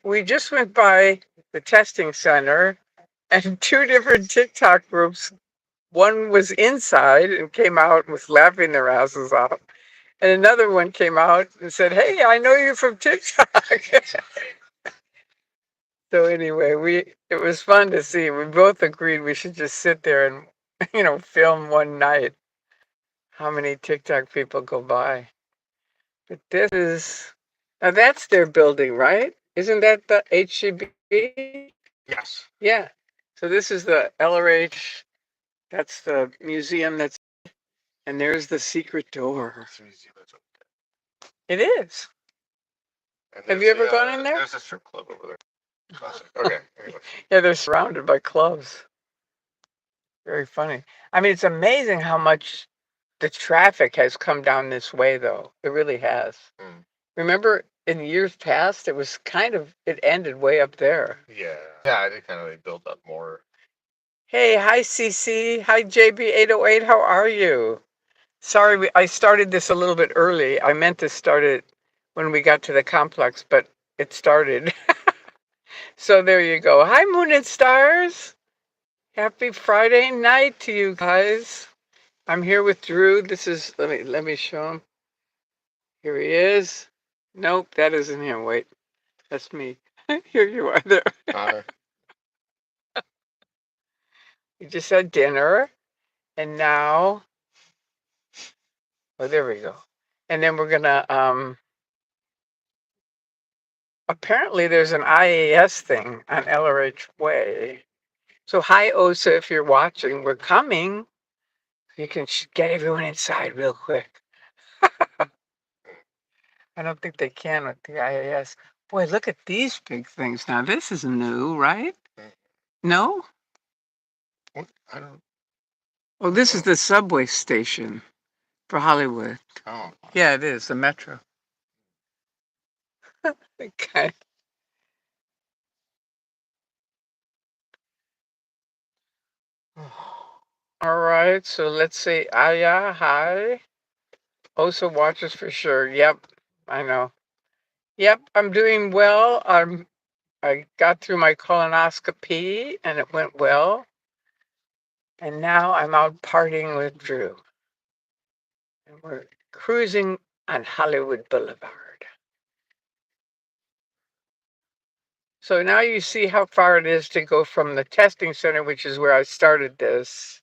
we just went by the testing center and two different TikTok groups. One was inside and came out and was laughing their asses off. And another one came out and said, "Hey, I know you from TikTok." So anyway, it was fun to see. We both agreed we should just sit there and film one night how many TikTok people go by. But this is now that's their building, right? Isn't that the HCB? Yes. Yeah. So this is the LRH. That's the museum. And there's the secret door. It is. Have you ever gone in there? There's a strip club over there. Okay. Anyway. Yeah, they're surrounded by clubs. Very funny. I mean, it's amazing how much the traffic has come down this way, though. It really has. Mm. Remember, in years past, it ended way up there. Yeah. Yeah, I think kind of they built up more. Hey, hi, CC. Hi, JB808. How are you? Sorry, I started this a little bit early. I meant to start it when we got to the complex, but it started. So there you go. Hi, Moon and Stars. Happy Friday night to you guys. I'm here with Drew. Let me show him. Here he is. Nope, that isn't him. Wait, that's me. Here you are there. Hi. We just had dinner, and now, oh, there we go. And then we're gonna, apparently there's an IAS thing on LRH Way. So hi, Osa, if you're watching, we're coming. You can get everyone inside real quick. I don't think they can with the IAS. Boy, look at these big things now. This is new, right? No? What? I don't. Oh, this is the subway station for Hollywood. Oh. Yeah, it is, the metro. Okay. All right, so let's say Aya, hi. Osa watches for sure. Yep, I know. Yep, I'm doing well. I got through my colonoscopy and it went well. And now I'm out partying with Drew. And we're cruising on Hollywood Boulevard. So now you see how far it is to go from the testing center, which is where I started this,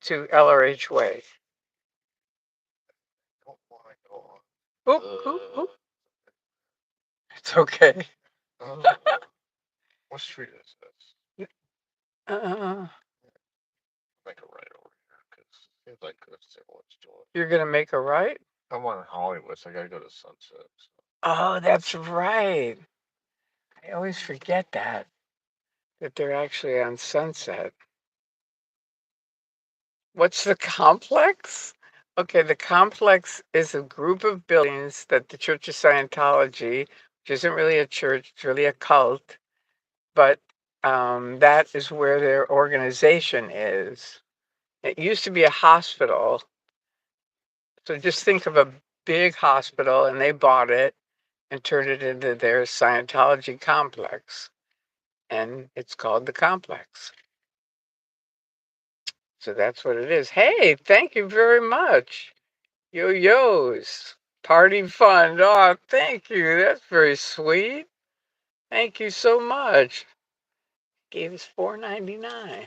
to LRH Way. Oop, oop, oop. It's okay. What street is this? Uh, Make a right over here because it seems like let's do it. You're gonna make a right? I'm on Hollywood, so I gotta go to Sunset. So. Oh, that's right. I always forget that they're actually on Sunset. What's the complex? Okay, the complex is a group of buildings that the Church of Scientology, which isn't really a church, it's really a cult, but that is where their organization is. It used to be a hospital. So just think of a big hospital, and they bought it and turned it into their Scientology complex. And it's called the complex. So that's what it is. Hey, thank you very much. Yo-yos. Party fun. Oh, thank you. That's very sweet. Thank you so much. Gave us $4.99.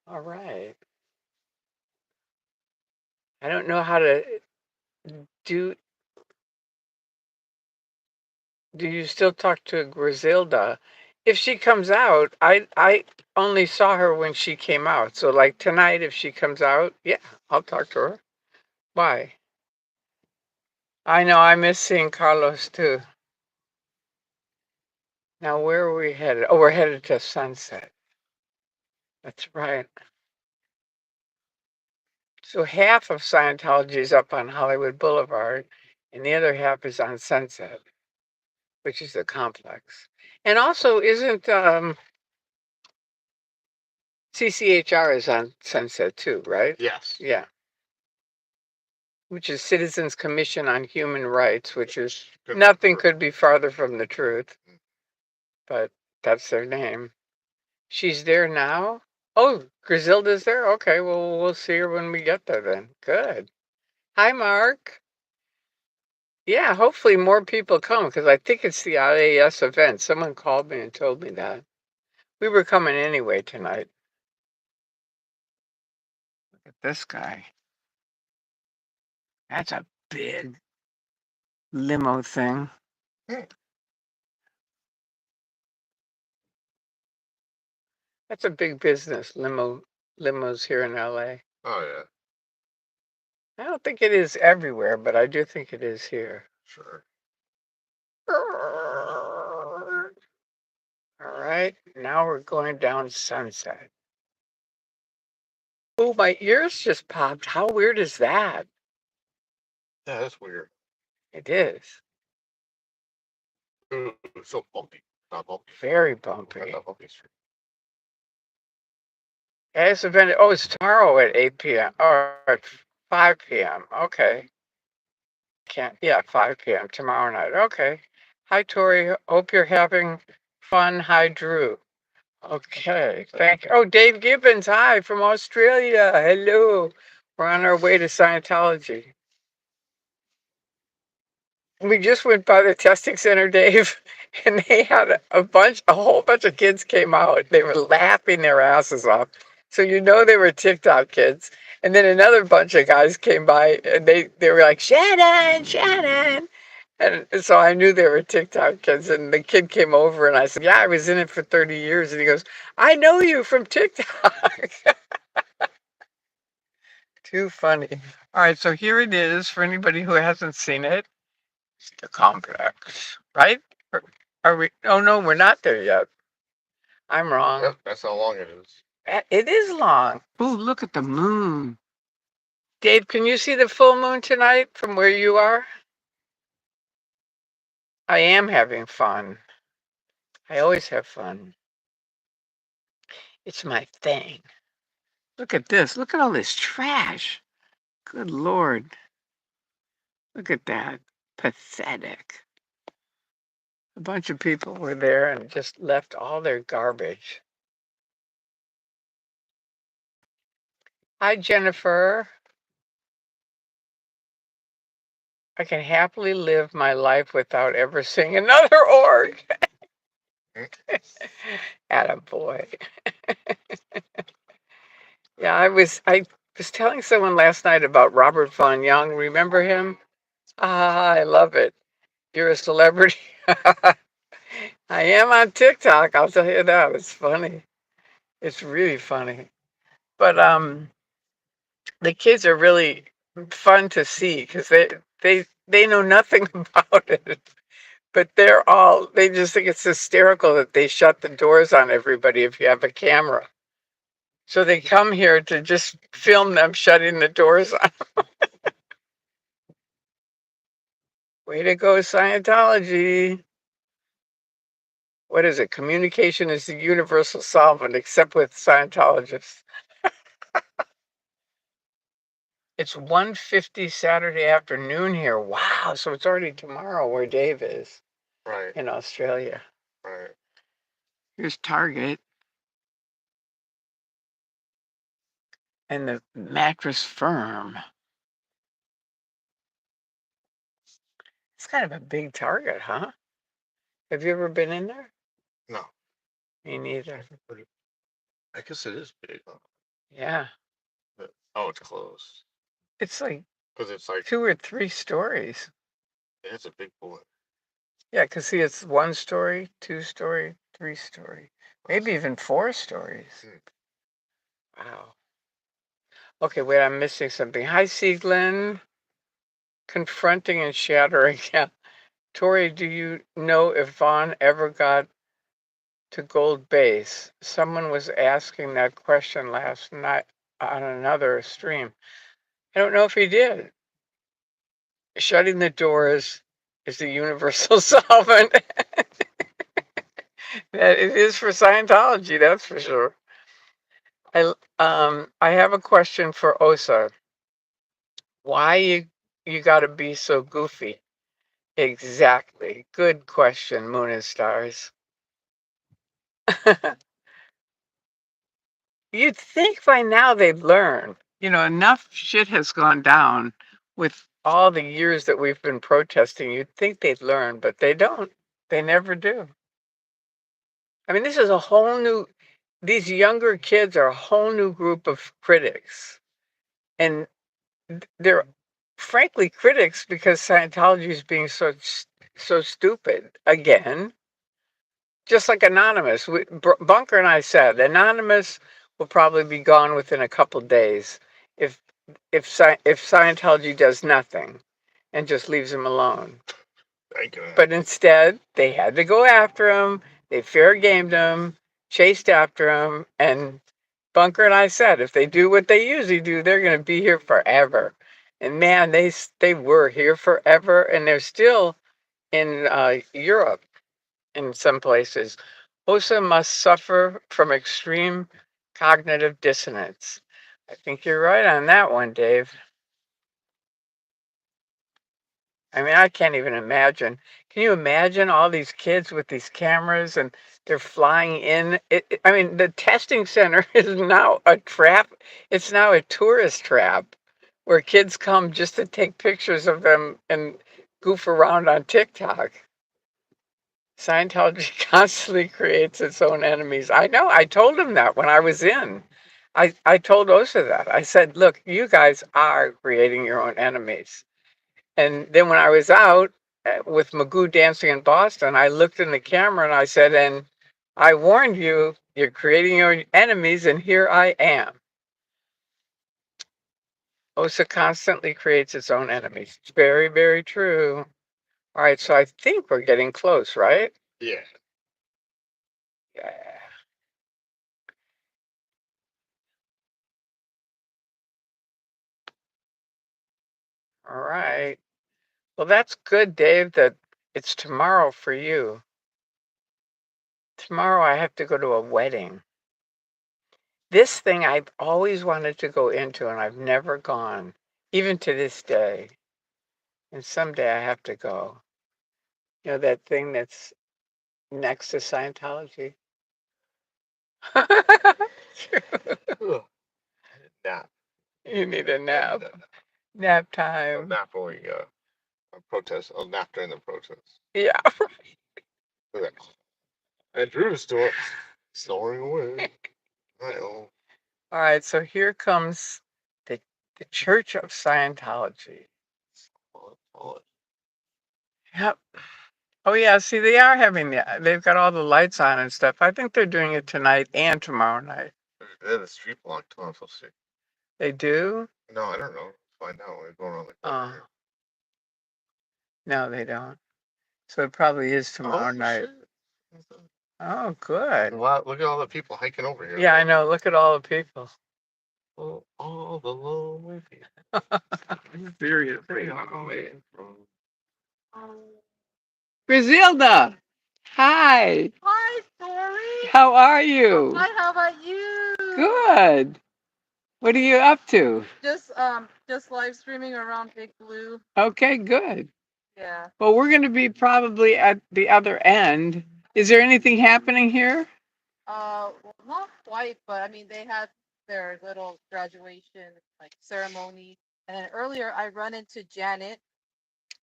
All right. I don't know how to do. Do you still talk to Griselda? If she comes out, I only saw her when she came out. So like tonight, if she comes out, yeah, I'll talk to her. Why? I know I miss seeing Carlos too. Now where are we headed? Oh, we're headed to Sunset. That's right. So half of Scientology is up on Hollywood Boulevard, and the other half is on Sunset, which is the complex. And also, isn't CCHR is on Sunset too, right? Yes. Yeah. Which is Citizens Commission on Human Rights, which is nothing could be farther from the truth. but that's their name. She's there now? Oh, Griselda's there? Okay, well, we'll see her when we get there then. Good. Hi, Mark. Yeah, hopefully more people come because I think it's the IAS event. Someone called me and told me that. We were coming anyway tonight. Look at this guy. That's a big limo thing. That's a big business, limos here in LA. Oh yeah, I don't think it is everywhere, but I do think it is here. sure. All right, now we're going down Sunset. Oh, my ears just popped. How weird is that? Yeah, that's weird. It is. Ooh, it's so bumpy. Not bumpy. Very Not bumpy. that bumpy street. As event. Oh, it's tomorrow at 8 p.m. or at 5 p.m. Okay. Can't. Yeah, 5 p.m. tomorrow night. Okay. Hi, Tori. Hope you're having fun. Hi, Drew. Okay. Thank you. Oh, Dave Gibbons. Hi from Australia. Hello. We're on our way to Scientology. We just went by the testing center, Dave, and they had a whole bunch of kids came out. They were laughing their asses off. So you know they were TikTok kids. And then another bunch of guys came by and they were like, Shannon, Shannon. And so I knew they were TikTok kids. And the kid came over and I said, yeah, I was in it for 30 years. And he goes, I know you from TikTok. Too funny. All right, so here it is for anybody who hasn't seen it. The complex, right? Are we? Oh no, we're not there yet. I'm wrong. Yep, that's how long it is. It is long. Ooh, look at the moon. Dave, can you see the full moon tonight from where you are? I am having fun. I always have fun. It's my thing. Look at this. Look at all this trash. Good Lord. Look at that. Pathetic. A bunch of people were there and just left all their garbage. Hi, Jennifer. I can happily live my life without ever seeing another org. Attaboy. Yeah, I was telling someone last night about Robert Von Young. Remember him? Ah, I love it. You're a celebrity. I am on TikTok. I'll tell you that. It's funny. It's really funny. But the kids are really fun to see because they know nothing about it. But they just think it's hysterical that they shut the doors on everybody if you have a camera. So they come here to just film them shutting the doors on. Way to go, Scientology. What is it? Communication is the universal solvent, except with Scientologists. It's 1:50 Saturday afternoon here. Wow, so it's already tomorrow where Dave is Right, in Australia. right. Here's Target and the Mattress Firm. It's kind of a big Target, huh? Have you ever been in there? No, Me neither. but I guess it is big. Huh? Yeah. But, oh, it's closed. It's like Because it's like, 2 or 3 stories. it's a big boy. Yeah, because see, it's 1 story, 2 story, 3 story, maybe even 4 stories. Wow. Okay, wait, I'm missing something. Hi, Sieglin. Confronting and shattering. Yeah. Tori, do you know if Vaughn ever got to gold base? Someone was asking that question last night on another stream. I don't know if he did. Shutting the doors is the universal solvent. That it is for Scientology, that's for sure. I have a question for Osa. Why you got to be so goofy? Exactly. Good question, Moon and Stars. You'd think by now they'd learn. Enough shit has gone down with all the years that we've been protesting. You'd think they'd learn, but they don't. They never do. I mean, this is a whole new, these younger kids are a whole new group of critics. And they're frankly critics because Scientology is being so stupid again. Just like Anonymous, Bunker and I said, Anonymous will probably be gone within a couple days if if Scientology does nothing and just leaves him alone. But instead, they had to go after him. They fair gamed him, chased after him, and Bunker and I said, if they do what they usually do, they're going to be here forever. And man, they were here forever, and they're still in Europe in some places. OSA must suffer from extreme cognitive dissonance. I think you're right on that one, Dave. I mean, I can't even imagine. Can you imagine all these kids with these cameras and they're flying in? I mean, the testing center is now a trap. It's now a tourist trap where kids come just to take pictures of them and goof around on TikTok. Scientology constantly creates its own enemies. I know. I told him that when I was in. I told Osa that. I said, look, you guys are creating your own enemies. And then when I was out with Magoo dancing in Boston, I looked in the camera and I said, and I warned you, you're creating your own enemies, and here I am. Osa constantly creates its own enemies. It's very, very true. All right, so I think we're getting close, right? Yeah. Yeah. All right. Well, that's good, Dave, that it's tomorrow for you. Tomorrow I have to go to a wedding. This thing I've always wanted to go into and I've never gone, even to this day. And someday I have to go. That thing that's next to Scientology. Nap. You need a nap. Nap time. Nap when we protest. I'll nap during the protest. Yeah. And Drew's still snoring away. I know. All right, so here comes the Church of Scientology. Yep. Oh yeah, see they are having they've got all the lights on and stuff. I think they're doing it tonight and tomorrow night. They have the street blocked tomorrow, so sick. They do? No, I don't know. Find out. We're going on the corner here. No, they don't. So it probably is tomorrow night. Shit. Oh, good. Wow, look at all the people hiking over here. Yeah, I know. Look at all the people. Oh, all the lonely people. Seriously. Griselda. Hi. Hi, Tori. How are you? Hi, how about you? Good. What are you up to? Just live streaming around Big Blue. Okay, good. Yeah. Well, we're going to be probably at the other end. Is there anything happening here? Well, not quite, but I mean, they had their little graduation ceremony, and then earlier I run into Janet.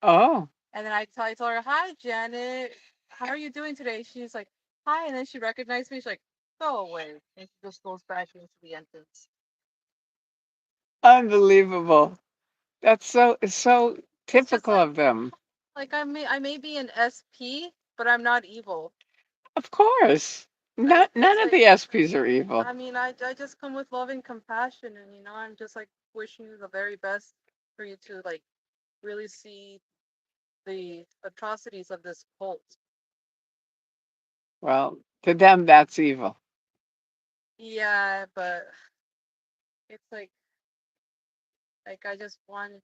Oh. And then I told her, "Hi, Janet. How are you doing today?" She's like, "Hi," and then she recognized me. She's like, "Go away," and she just goes back into the entrance. Unbelievable. It's so typical of them. Like I may be an SP, but I'm not evil. Of course. None of the SPs are evil. I mean, I just come with love and compassion, and I'm just wishing you the very best for you to really see the atrocities of this cult. Well, to them that's evil. Yeah, but it's I just want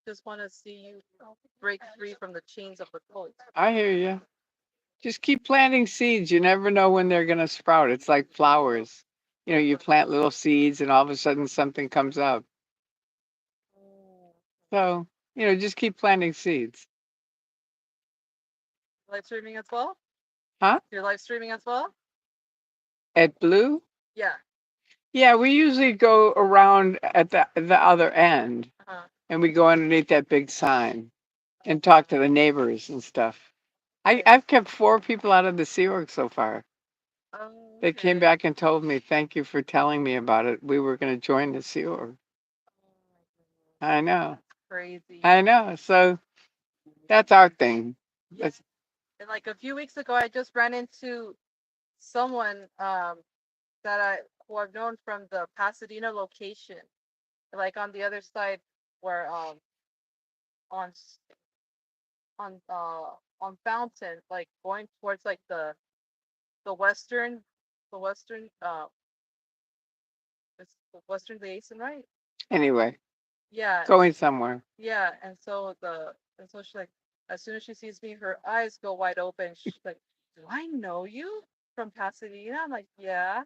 to see you break free from the chains of the cult. I hear you. Just keep planting seeds. You never know when they're going to sprout. It's like flowers. You plant little seeds and all of a sudden something comes up. So, just keep planting seeds. Live streaming as well? Huh? You're live streaming as well? At Blue? Yeah. Yeah, we usually go around at the other end, Uh-huh. and we go underneath that big sign and talk to the neighbors and stuff. Okay. I've kept 4 people out of the Sea Org so far. Oh, They came okay. back and told me, "Thank you for telling me about it. We were going to join the Sea Org." Oh my goodness. I know. That's crazy. I know. So that's our thing. Yeah. That's, And like a few weeks ago, I just ran into someone that who I've known from the Pasadena location, like on the other side where on s- on Fountain, like going towards like the western the western it's the western basin, right? anyway, Yeah, going somewhere. yeah. And so she like as soon as she sees me, her eyes go wide open. She's like, "Do I know you from Pasadena?" I'm like, "Yeah."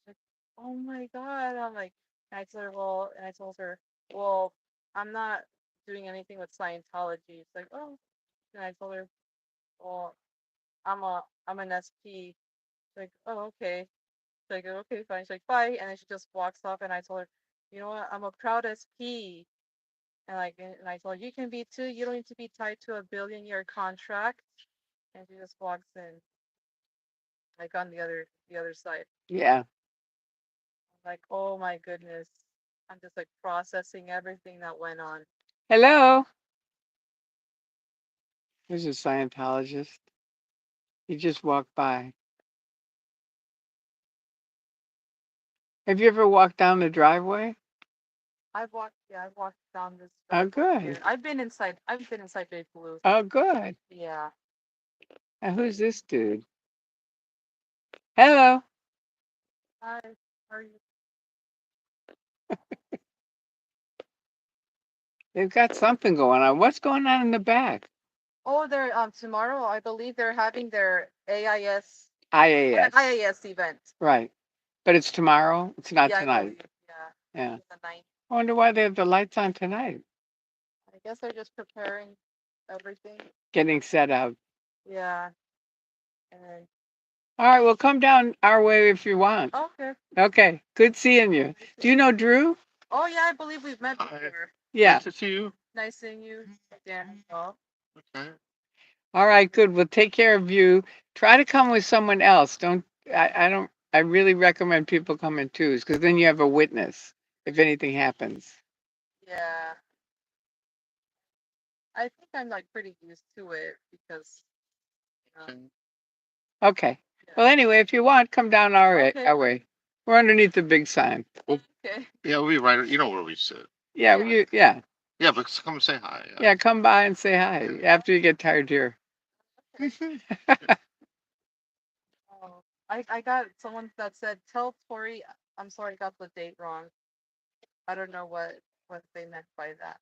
Like, oh my God. I'm like, and I told her, well, I'm not doing anything with Scientology. It's like, oh, and I told her, well, I'm an SP. She's like, oh, okay. She's like, okay, fine. She's like, bye. And then she just walks off. And I told her, you know what? I'm a proud SP. And I told her, you can be too. You don't need to be tied to a billion-year contract. And she just walks in, like on the other side. Yeah. Like, oh my goodness. I'm just like processing everything that went on. Hello. There's a Scientologist. He just walked by. Have you ever walked down the driveway? I've walked down this Oh, driveway here. good. I've been inside Big Blue. Oh, good. Yeah. Now, who's this dude? Hello. Hi, how are you? They've got something going on. What's going on in the back? Oh, they're tomorrow, I believe they're having their AIS IAS. IAS event. Right. But it's tomorrow. It's not Yeah, I tonight. believe. Yeah. Yeah. The ninth. I wonder why they have the lights on tonight. I guess they're just preparing everything. Getting set up. Yeah. And All right. Well, come down our way if you want. okay. Okay. Good seeing you. Do you know Drew? Oh yeah, I believe we've met Hi. before. Yeah. Nice to see you. Nice seeing you, Dan, as well. Okay. All right. Good. We'll take care of you. Try to come with someone else. Don't. I don't. I really recommend people come in twos because then you have a witness if anything happens. Yeah. I think I'm like pretty used to it because Okay. Okay. yeah. Well, anyway, if you want, come down Okay. our way. We're underneath the big sign. Well, Okay. yeah, we'll be right. You know where we sit. Yeah. Yeah. Yeah. Yeah, but come say hi. Yeah. Come by and say hi after you get tired here. Oh, I got someone that said, "Tell Tori, I'm sorry, I got the date wrong." I don't know what they meant by that.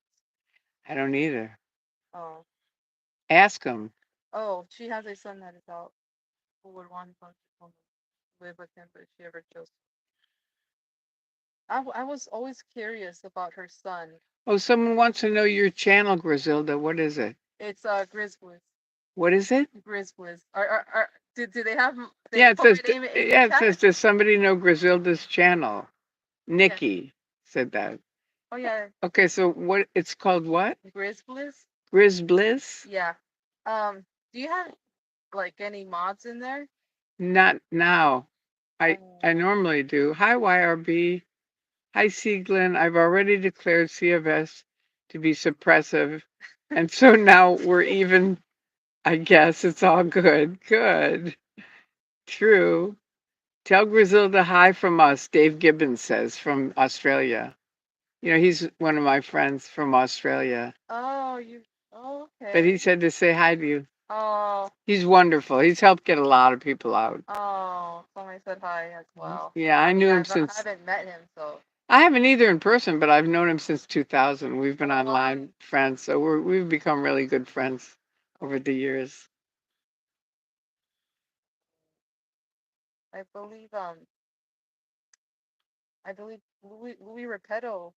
I don't either. Oh, Ask them. oh, she has a son that is out who would want to live with him, but if she ever chose. I was always curious about her son. Oh, someone wants to know your channel, Griselda. What is it? It's Grizzlies. What is it? Grizzlies. Are do they have Yeah, it put my says. name in the Yeah, it chat? says. Does somebody know Griselda's channel? Yeah. Nikki said that. Oh yeah, Okay, so what? It's called what? Grizzlies. Grizz Bliss? Yeah. Do you have like any mods in there? Not now. I Oh, normally do. Hi YRB. Hi Sieglin. I've already declared CFS to be suppressive, and so now we're even. I guess it's all good. Good. True. Tell Griselda hi from us, Dave Gibbons says from Australia. You know, he's one of my friends from Australia. oh, you. Oh, But he okay. said to say hi to you. Oh, He's wonderful. He's helped get a lot of people out. oh. Somebody said hi as well. Yeah, I I knew mean, him I since haven't met him, so. I haven't either in person, but I've known him since 2000. We've been Oh, wow. online friends, so we've become really good friends over the years. I believe Louis Repetto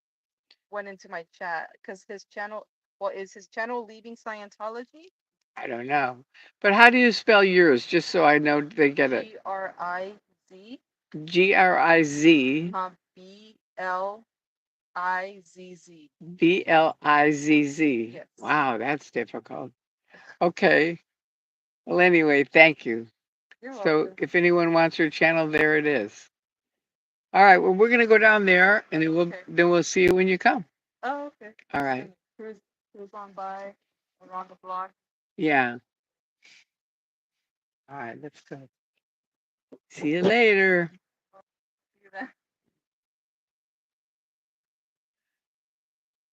went into my chat because his channel. What is his channel leaving Scientology? I don't know. But how do you spell yours? Just so I know they get it. GRIZ. Grizz. B-L-I-Z-Z. Blizz. Yes. Wow, that's difficult. Okay. Well, anyway, thank you. You're So welcome. if anyone wants your channel, there it is. All right. Well, we're gonna go down there, and Okay. then we'll see you when you come. Oh, okay. All right. Cruise on by around the block. Yeah. All right. Let's go. See you later. See you then.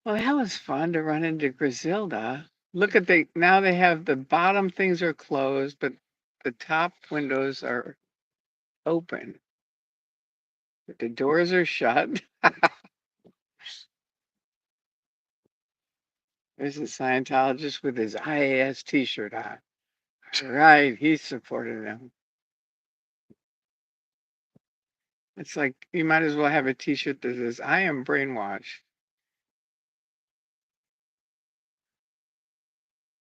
Well, that was fun to run into Griselda. Look at now they have the bottom things are closed, but the top windows are open. But the doors are shut. There's a Scientologist with his IAS t-shirt on. Right, he's supporting them. It's like you might as well have a t-shirt that says, I am brainwashed.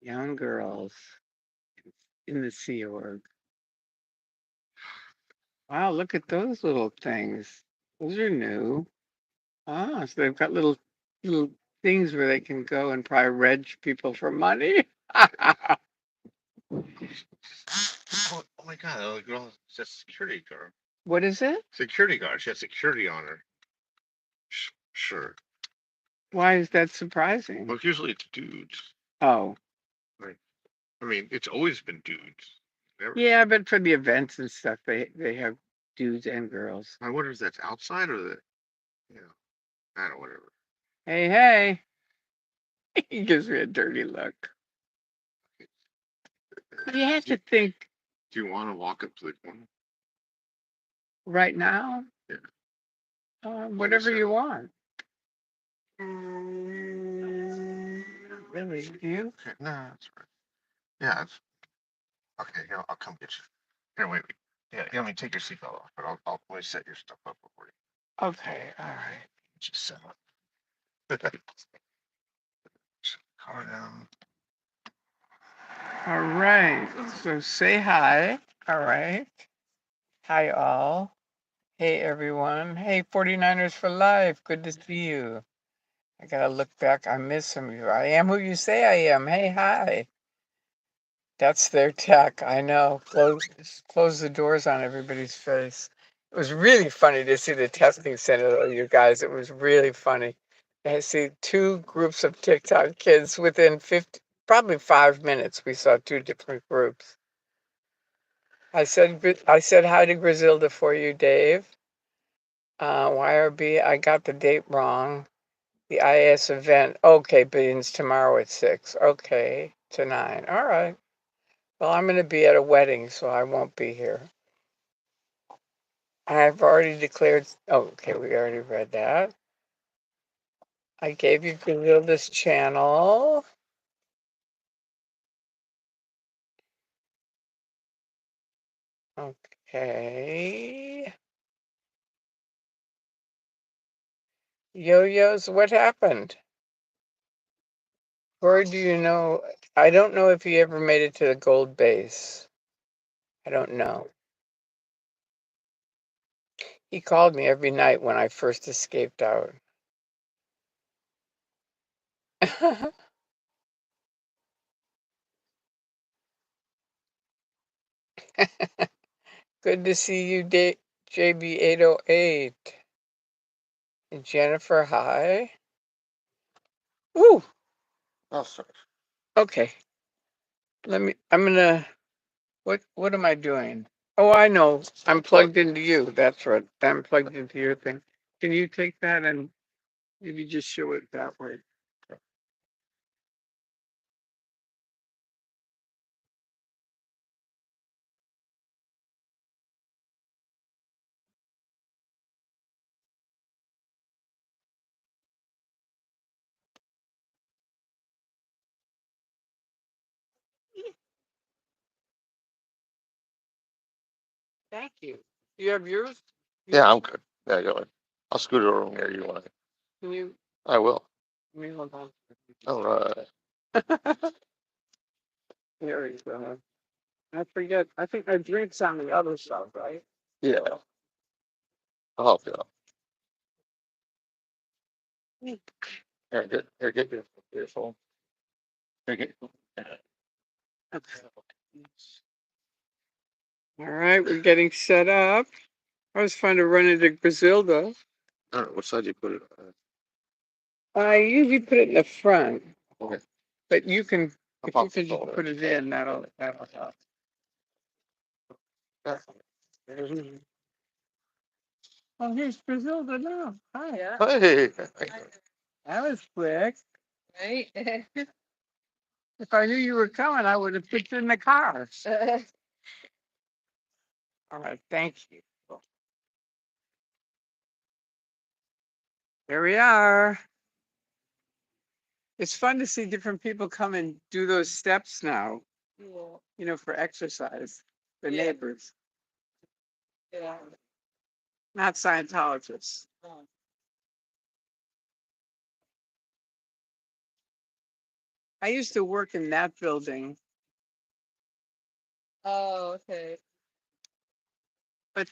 Young girls in the Sea Org. Wow, look at those little things. Those are new. Ah, so they've got little things where they can go and probably reg people for money. Oh my God, the girl, she's a security guard. What is it? Security guard. She has security on her. Sure. Why is that surprising? Well, usually it's dudes. Oh, Like, I mean, it's always been dudes. Never. yeah, but for the events and stuff, they have dudes and girls. I wonder if that's outside or the, you know, I don't know, whatever. Hey, hey. He gives me a dirty look. You have to think Do you want to walk up to the corner? right now. Yeah. Whatever you want. Mm, Really? Do you? okay, no, that's right. Yeah, it's okay. Here, I'll come get you. Here, wait. Yeah, let me take your seatbelt off, but I'll let me set your stuff up before you. Okay, all right. Just set up. Car down. All right. So say hi. All right. Hi, all. Hey, everyone. Hey, 49ers for life. Good to see you. I gotta look back. I miss some of you. I am who you say I am. Hey, hi. That's their tech. I know. Close the doors on everybody's face. It was really funny to see the testing center, you guys. It was really funny. I see two groups of TikTok kids within 50, probably 5 minutes. We saw two different groups. I said hi to Griselda for you, Dave. YRB, I got the date wrong. The IS event. Okay, Beans, tomorrow at 6. Okay, to 9. All right. Well, I'm going to be at a wedding, so I won't be here. I've already declared. Oh, okay, we already read that. I gave you Griselda's channel. Okay. Yo-yos, what happened? Or do you know? I don't know if he ever made it to the gold base. I don't know. He called me every night when I first escaped out. Good to see you, JB808. And Jennifer, hi. Woo! Oh, sorry. Okay. I'm gonna, what am I doing? Oh, I know. I'm plugged into you. That's right. I'm plugged into your thing. Can you take that and maybe just show it that way? Thank you. You have yours? Yeah, I'm good. Yeah, go ahead. I'll scoot over where you want. Can you, I will. let me hold on. All right. There you go. I forget. I think I drink some of the other stuff, right? Yeah. Oh, yeah. Here, get your phone. Here, get. Okay. All right, we're getting set up. I was trying to run into Griselda. I don't know what side you put it. I usually put it in the front, Okay. but you can, I'll if you pop can the just phone put it in, that'll help. in. Oh, here's Griselda now. Hi. Yeah. Hey. That was quick. Right. If I knew you were coming, I would have put you in the car. All right, thank you. There we are. It's fun to see different people come and do those steps now, Yeah. for exercise. The Yeah. neighbors, Yeah. not Scientologists. Oh. I used to work in that building, Oh, okay. but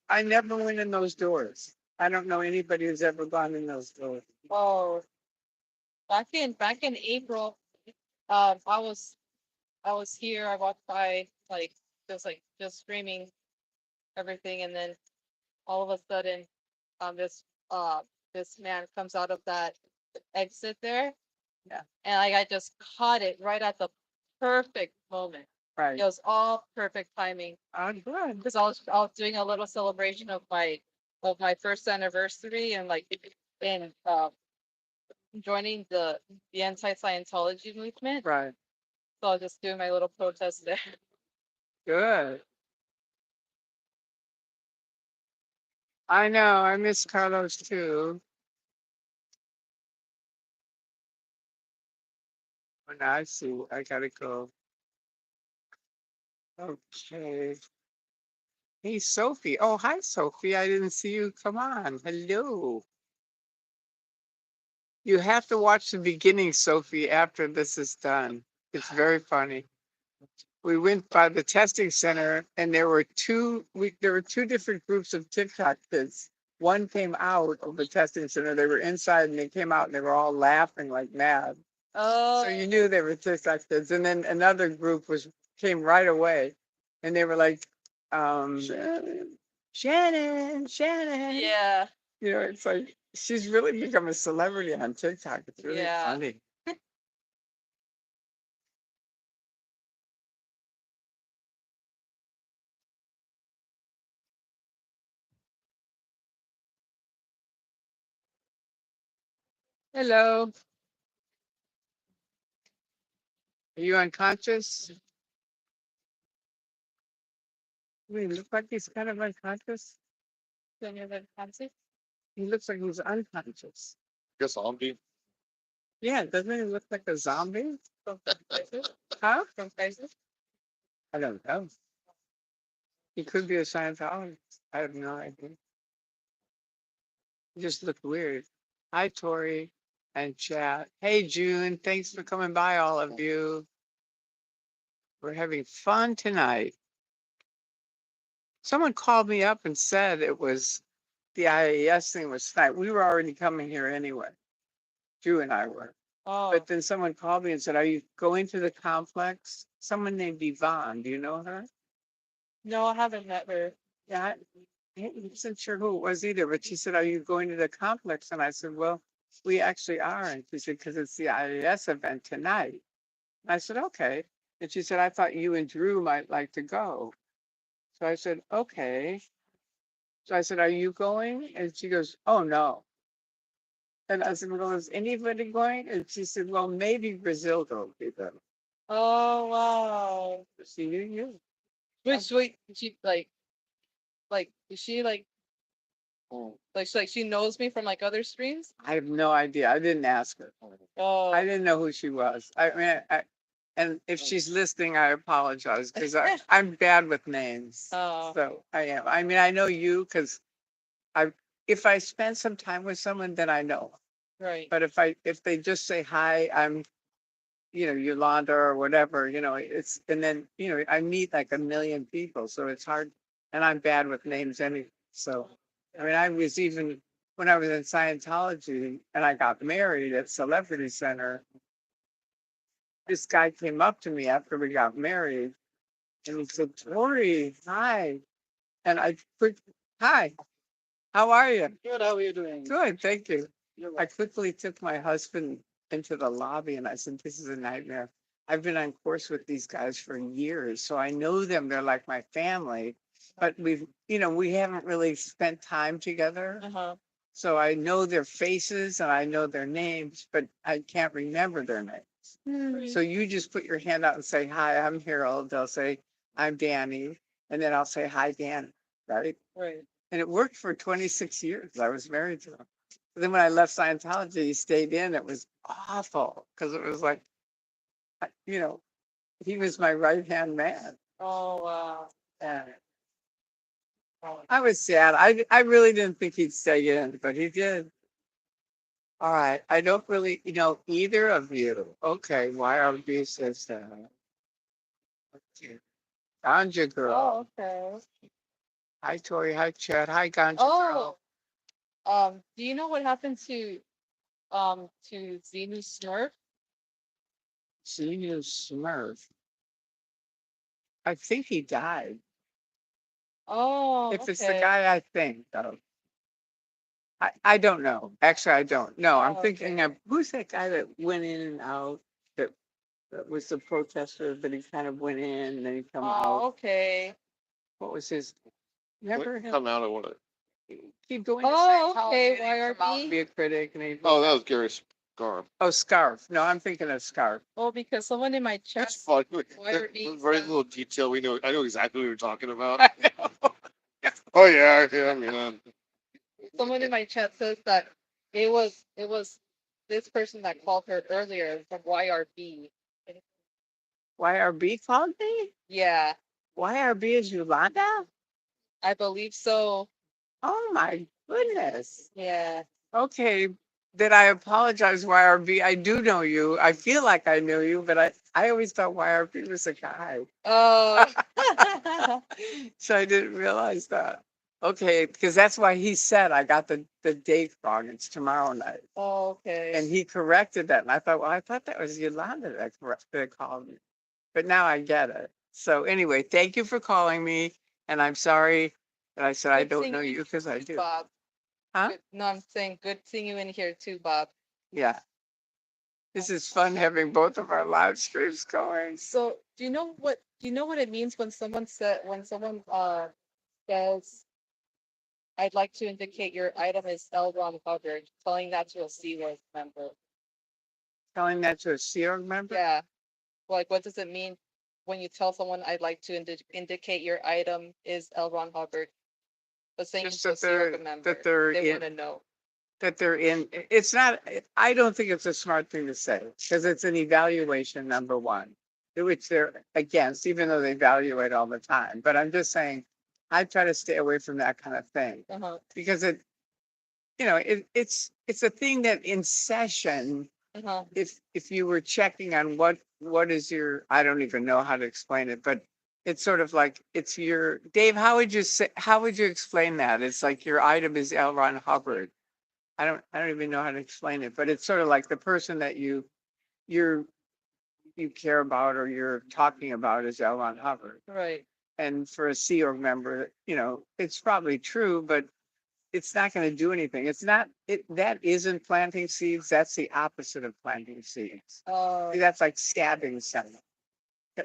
I never went in those doors. I don't know anybody who's ever gone in those doors. Oh, back in April, I was here. I walked by just screaming everything, and then all of a sudden, this this man comes out of that exit there, Yeah. and I just caught it right at the perfect moment. Right. It was all perfect timing Oh, good. because I was doing a little celebration of my first anniversary and and joining the anti-Scientology movement. Right. So I was just doing my little protest there. Good. I know. I miss Carlos too. Oh, now I see. I gotta go. Okay. Hey, Sophie. Oh, hi, Sophie. I didn't see you. Come on. Hello. You have to watch the beginning, Sophie, after this is done. It's very funny. We went by the testing center and there were two different groups of TikTok kids. One came out of the testing center. They were inside and they came out and they were all laughing like mad. Oh, So you knew they were TikTok kids. And then another group came right away and they were like, Shannon. yeah, It's like she's really become a celebrity on TikTok. It's really yeah. funny. Hello. Are you unconscious? He looks like he's kind of unconscious. Then you're the fancy He looks like he's unconscious. Guess zombie. Yeah, doesn't he look like a zombie? from places. Huh? From places. I don't know. He could be a Scientologist. I have no idea. He just looked weird. Hi, Tori and chat. Hey, June. Thanks for coming by, all of you. We're having fun tonight. Someone called me up and said it was the IAS thing was tonight. We were already coming here anyway. Drew and I were. Oh, But then someone called me and said, "Are you going to the complex?" Someone named Yvonne. Do you know her? no, I haven't met her. Yeah, I wasn't sure who it was either, but she said, "Are you going to the complex?" And I said, "Well, we actually are." And she said, "Because it's the IAS event tonight." And I said, "Okay." And she said, "I thought you and Drew might like to go." So I said, "Okay." So I said, "Are you going?" And she goes, "Oh, no." And I said, "Well, is anybody going?" And she said, "Well, maybe Griselda will be there." Oh wow. She knew you. Wait, she is she she knows me from other streams? I have no idea. I didn't ask her. Oh, I didn't know who she was. I mean, and if she's listening, I apologize because I'm bad with names. oh, So I am. I mean, I know you because if I spend some time with someone, then I know. right. But if they just say hi, I'm, Yolanda or whatever, and then, I meet like a million people. So it's hard and I'm bad with names anyway. So I mean, I was even when I was in Scientology and I got married at Celebrity Center. This guy came up to me after we got married and he said, "Tori, hi." And I quick, "Hi, how are you?" Good, how are you doing? "Good, thank you." I quickly took my husband into the lobby and I said, "This is a nightmare. I've been on course with these guys for years, so I know them. They're like my family, but we haven't really spent time together. Uh-huh. So I know their faces and I know their names, but I can't remember their names. So you just put your hand out and say, 'Hi, I'm Harold.' They'll say, 'I'm Danny.' And then I'll say, 'Hi, Dan.' Right? Right. And it worked for 26 years. I was married to him. But then when I left Scientology, he stayed in. It was awful because it was like, you know, he was my right-hand man. Oh, wow. And I was sad. I really didn't think he'd stay in, but he did. All right. I don't really know either of you. Okay. YRB says that. Okay. Ganja girl. Oh, okay. Hi, Tori. Hi, Chad. Hi, Ganja Oh, girl. do you know what happened to Xenu Smurf? Senior Smurf. I think he died. Oh, If it's the okay. guy I think, though. I don't know. Actually, I don't. No, I'm Oh, thinking okay. of who's that guy that went in and out that was the protester, but he kind of went in and then he come out. Oh, okay. What was his? Remember him? Come out of what? Keep going to Oh, Scientology okay. and he'd come out and YRB. be a critic and he'd Oh, that was Gary Scarf. oh, Scarf. No, I'm thinking of Scarf. Well, because someone in my chat, That's fun. YRB, Very little detail. I know exactly what you're talking about. I know. Oh yeah, I mean, someone in my chat says that it was this person that called her earlier from YRB. YRB called me? Yeah, YRB is Yolanda? I believe so. Oh my goodness. Yeah. Okay. Then I apologize, YRB. I do know you. I feel like I know you, but I always thought YRB was a guy. Oh. So I didn't realize that. Okay, because that's why he said I got the date wrong. It's tomorrow night. Oh, okay. And he corrected that. And I thought, well, I thought that was Yolanda that called me. But now I get it. So anyway, thank you for calling me. And I'm sorry that I said I Good don't seeing know you you because I too, do. Bob. Huh? No, I'm saying good seeing you in here too, Bob. Yeah. This is fun having both of our live streams going. So, do you know what it means when someone says I'd like to indicate your item is L. Ron Hubbard, telling that to a Sea Org member. Telling that to a Sea Org member? Yeah. Like, what does it mean when you tell someone I'd like to indicate your item is L. Ron Hubbard, but saying it Just to a that Sea Org they're member? that they're They in want to know. that they're in. It's not. I don't think it's a smart thing to say because it's an evaluation, number one, which they're against, even though they evaluate all the time. But I'm just saying, I try to stay away from that kind of thing Uh-huh. because it's a thing that in session, Uh-huh. if you were checking on what is your, I don't even know how to explain it, but it's sort of like it's your Dave. How would you explain that? It's like your item is L. Ron Hubbard. I don't even know how to explain it, but it's sort of like the person that you're you care about or you're talking about is L. Ron Hubbard. Right. And for a Sea Org member, it's probably true, but it's not going to do anything. It's not that isn't planting seeds. That's the opposite of planting seeds. That's like stabbing someone.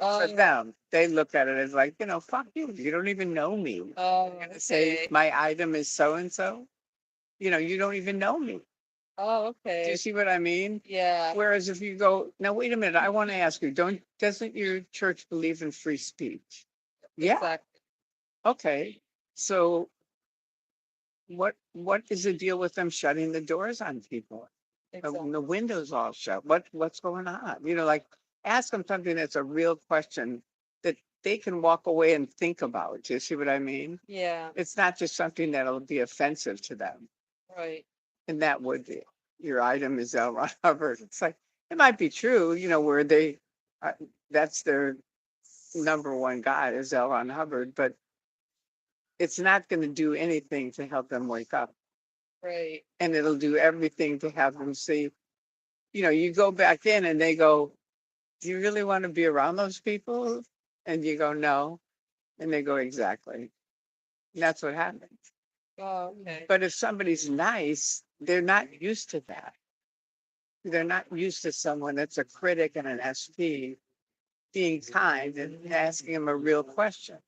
For them, they look at it as like, fuck you. You don't even know me. You're gonna say my item is so and so. You don't even know me. Oh, Do okay. you see what I mean? Yeah. Whereas if you go, now wait a minute, I want to ask you, doesn't your church believe in free speech? Yeah. Exactly. Okay. So what is the deal with them shutting the doors on people? Exactly. The windows all shut. What's going on? Like ask them something that's a real question that they can walk away and think about. Do you see what I mean? Yeah. It's not just something that'll be offensive to them. Right. And that would be your item is L. Ron Hubbard. It's like it might be true, where they that's their number one guy is L. Ron Hubbard, but it's not going to do anything to help them wake up. Right. And it'll do everything to have them see, you go back in and they go, do you really want to be around those people? And you go, no. And they go, exactly. And that's what happens. Oh, okay. But if somebody's nice, they're not used to that. They're not used to someone that's a critic and an SP being kind and asking them a real question.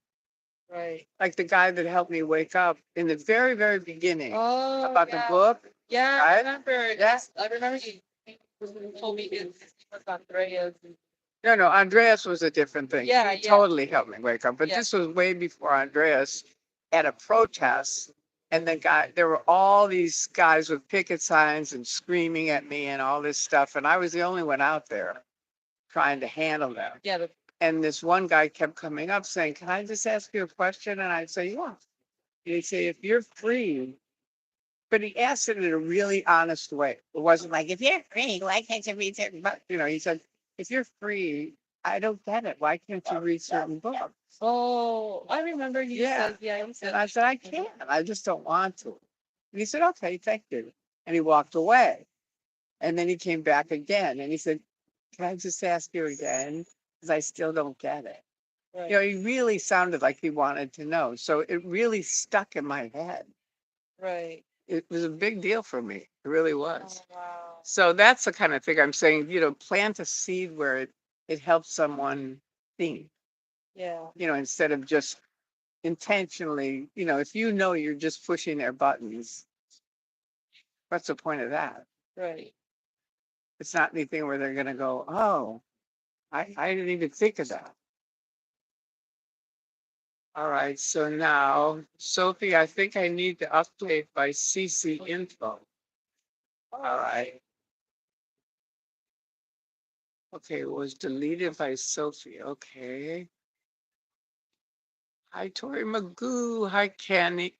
Right. Like the guy that helped me wake up in the very, very beginning Oh, about the yeah. book. Yeah, I Right? remember. Yes. I remember you told me it was Andreas. No, Andreas was a different thing. Yeah, He yeah. totally helped me wake up. But Yeah. this was way before Andreas at a protest. And there were all these guys with picket signs and screaming at me and all this stuff. And I was the only one out there trying to handle them. Yeah. And this one guy kept coming up saying, can I just ask you a question? And I'd say, yeah. And he'd say, if you're free, but he asked it in a really honest way. It wasn't like, if you're free, why can't you read certain books? He said, if you're free, I don't get it. Why can't you read certain books? Oh, I remember you Yeah. said, yeah, you said. And I said, I can't. I just don't want to. And he said, okay, thank you. And he walked away. And then he came back again and he said, can I just ask you again? Because I still don't get it. Right. He really sounded like he wanted to know. So it really stuck in my head. Right. It was a big deal for me. It really was. Oh, wow. So that's the kind of thing I'm saying, plant a seed where it helps someone think, Yeah. instead of just intentionally, if you're just pushing their buttons, what's the point of that? Right. It's not anything where they're going to go, oh, I didn't even think of that. All right, so now, Sophie, I think I need to update my CC info. All right. Okay, it was deleted by Sophie. Okay. Hi, Tori Magoo. Hi, Kenny.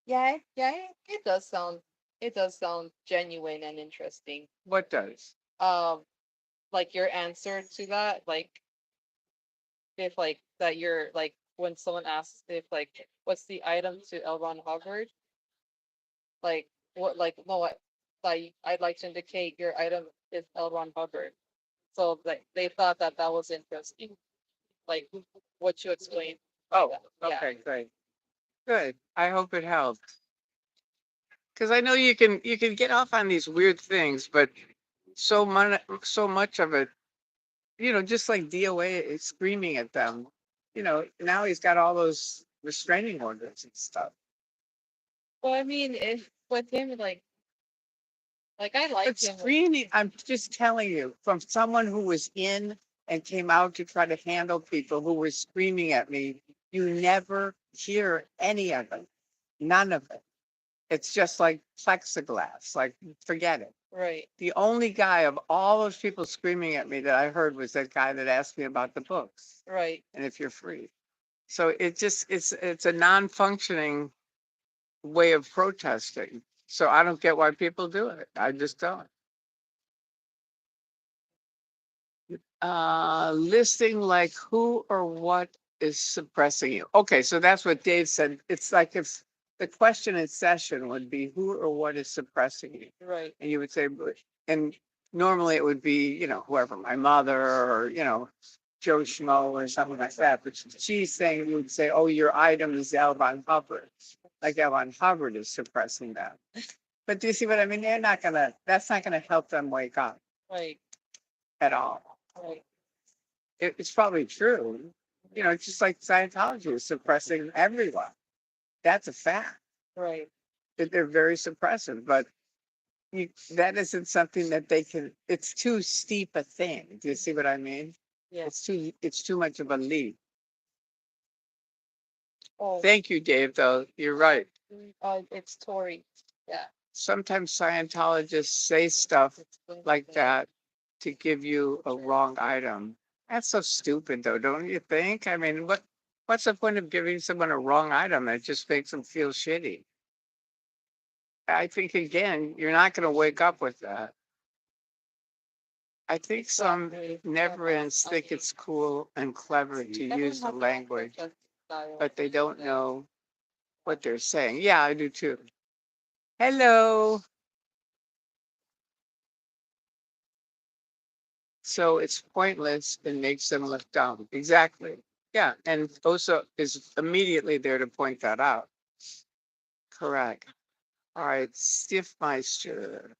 Yeah, it does sound genuine and interesting. What does? Like your answer to that, like if like that you're like when someone asks if like what's the item to L. Ron Hubbard, like what like no what like I'd like to indicate your item is L. Ron Hubbard. So like they thought that was interesting, like what you explained. Oh, Yeah. okay, great. Good. I hope it helped. Because I know you can get off on these weird things, but so much of it, just like DOA is screaming at them. Now he's got all those restraining orders and stuff. Well, I mean, if with him, like I like But him. screaming, I'm just telling you, from someone who was in and came out to try to handle people who were screaming at me, you never hear any of it. None of it. It's just like plexiglass, like forget it. Right. The only guy of all those people screaming at me that I heard was that guy that asked me about the books. Right. And if you're free. So it's a non-functioning way of protesting. So I don't get why people do it. I just don't. Listing like who or what is suppressing you. Okay, so that's what Dave said. It's like if the question in session would be who or what is suppressing you. Right. And you would say, and normally it would be, whoever, my mother or, Joe Schmo or something like that. But she's saying, you would say, oh, your item is L. Ron Hubbard. Like L. Ron Hubbard is suppressing that. But do you see what I mean? That's not gonna help them wake up. Right. At all. Right. It's probably true. It's just like Scientology is suppressing everyone. That's a fact. Right. That they're very suppressive, but that isn't something that they can. It's too steep a thing. Do you see what I mean? Yeah. It's too much of a leap. Oh. Thank you, Dave. Though you're right. It's Tory. Yeah. Sometimes Scientologists say stuff like that to give you a wrong item. That's so stupid, though, don't you think? I mean, what's the point of giving someone a wrong item that just makes them feel shitty? I think again, you're not going to wake up with that. I think some never ends think it's cool and clever to use the language but they don't know what they're saying. Yeah, I do too. Hello. So it's pointless and makes them look dumb. Exactly. Yeah. And Osa is immediately there to point that out. Correct. All right. Stiffmeister.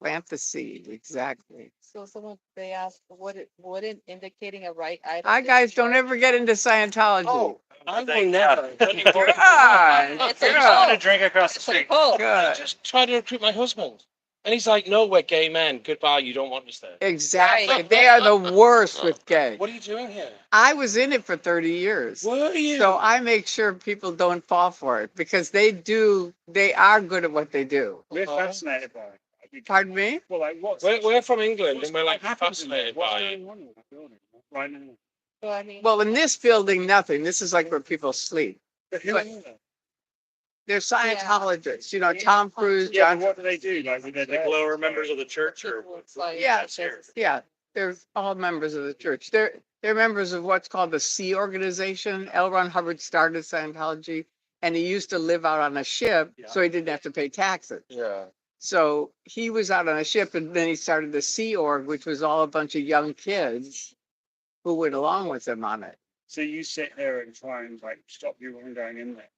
Plant the seed. Exactly. So they asked, wouldn't indicating a right item? Hi, guys. Don't ever get into Scientology. Oh, I will never. Good. It's a Good. I want a drink across the street. Oh, I Good. just tried to recruit my husband. And he's like, no, we're gay men. Goodbye, you don't want us there. Exactly. They are the worst with gay. What are you doing here? I was in it for 30 years. Were you? So I make sure people don't fall for it because they are good at what they do. We're fascinated by it. Pardon me? Well, like what's We're from England what's and we're like happening there? fascinated What's by it. going on in that building right now? so I mean, Well, in this building, nothing. This is like where people sleep. But who But- are they? They're Scientologists. You know, Tom Cruise, Yeah, John. but what do they do? Like with their Like lower members of the church or people, it's like, Yeah. here? Yeah, they're all members of the church. They're members of what's called the Sea Organization. L. Ron Hubbard started Scientology, and he used to live out on a ship, so he didn't have to pay taxes. Yeah. So he was out on a ship, and then he started the Sea Org, which was all a bunch of young kids who went along with him on it. So you sit there and try and like stop you from going in there.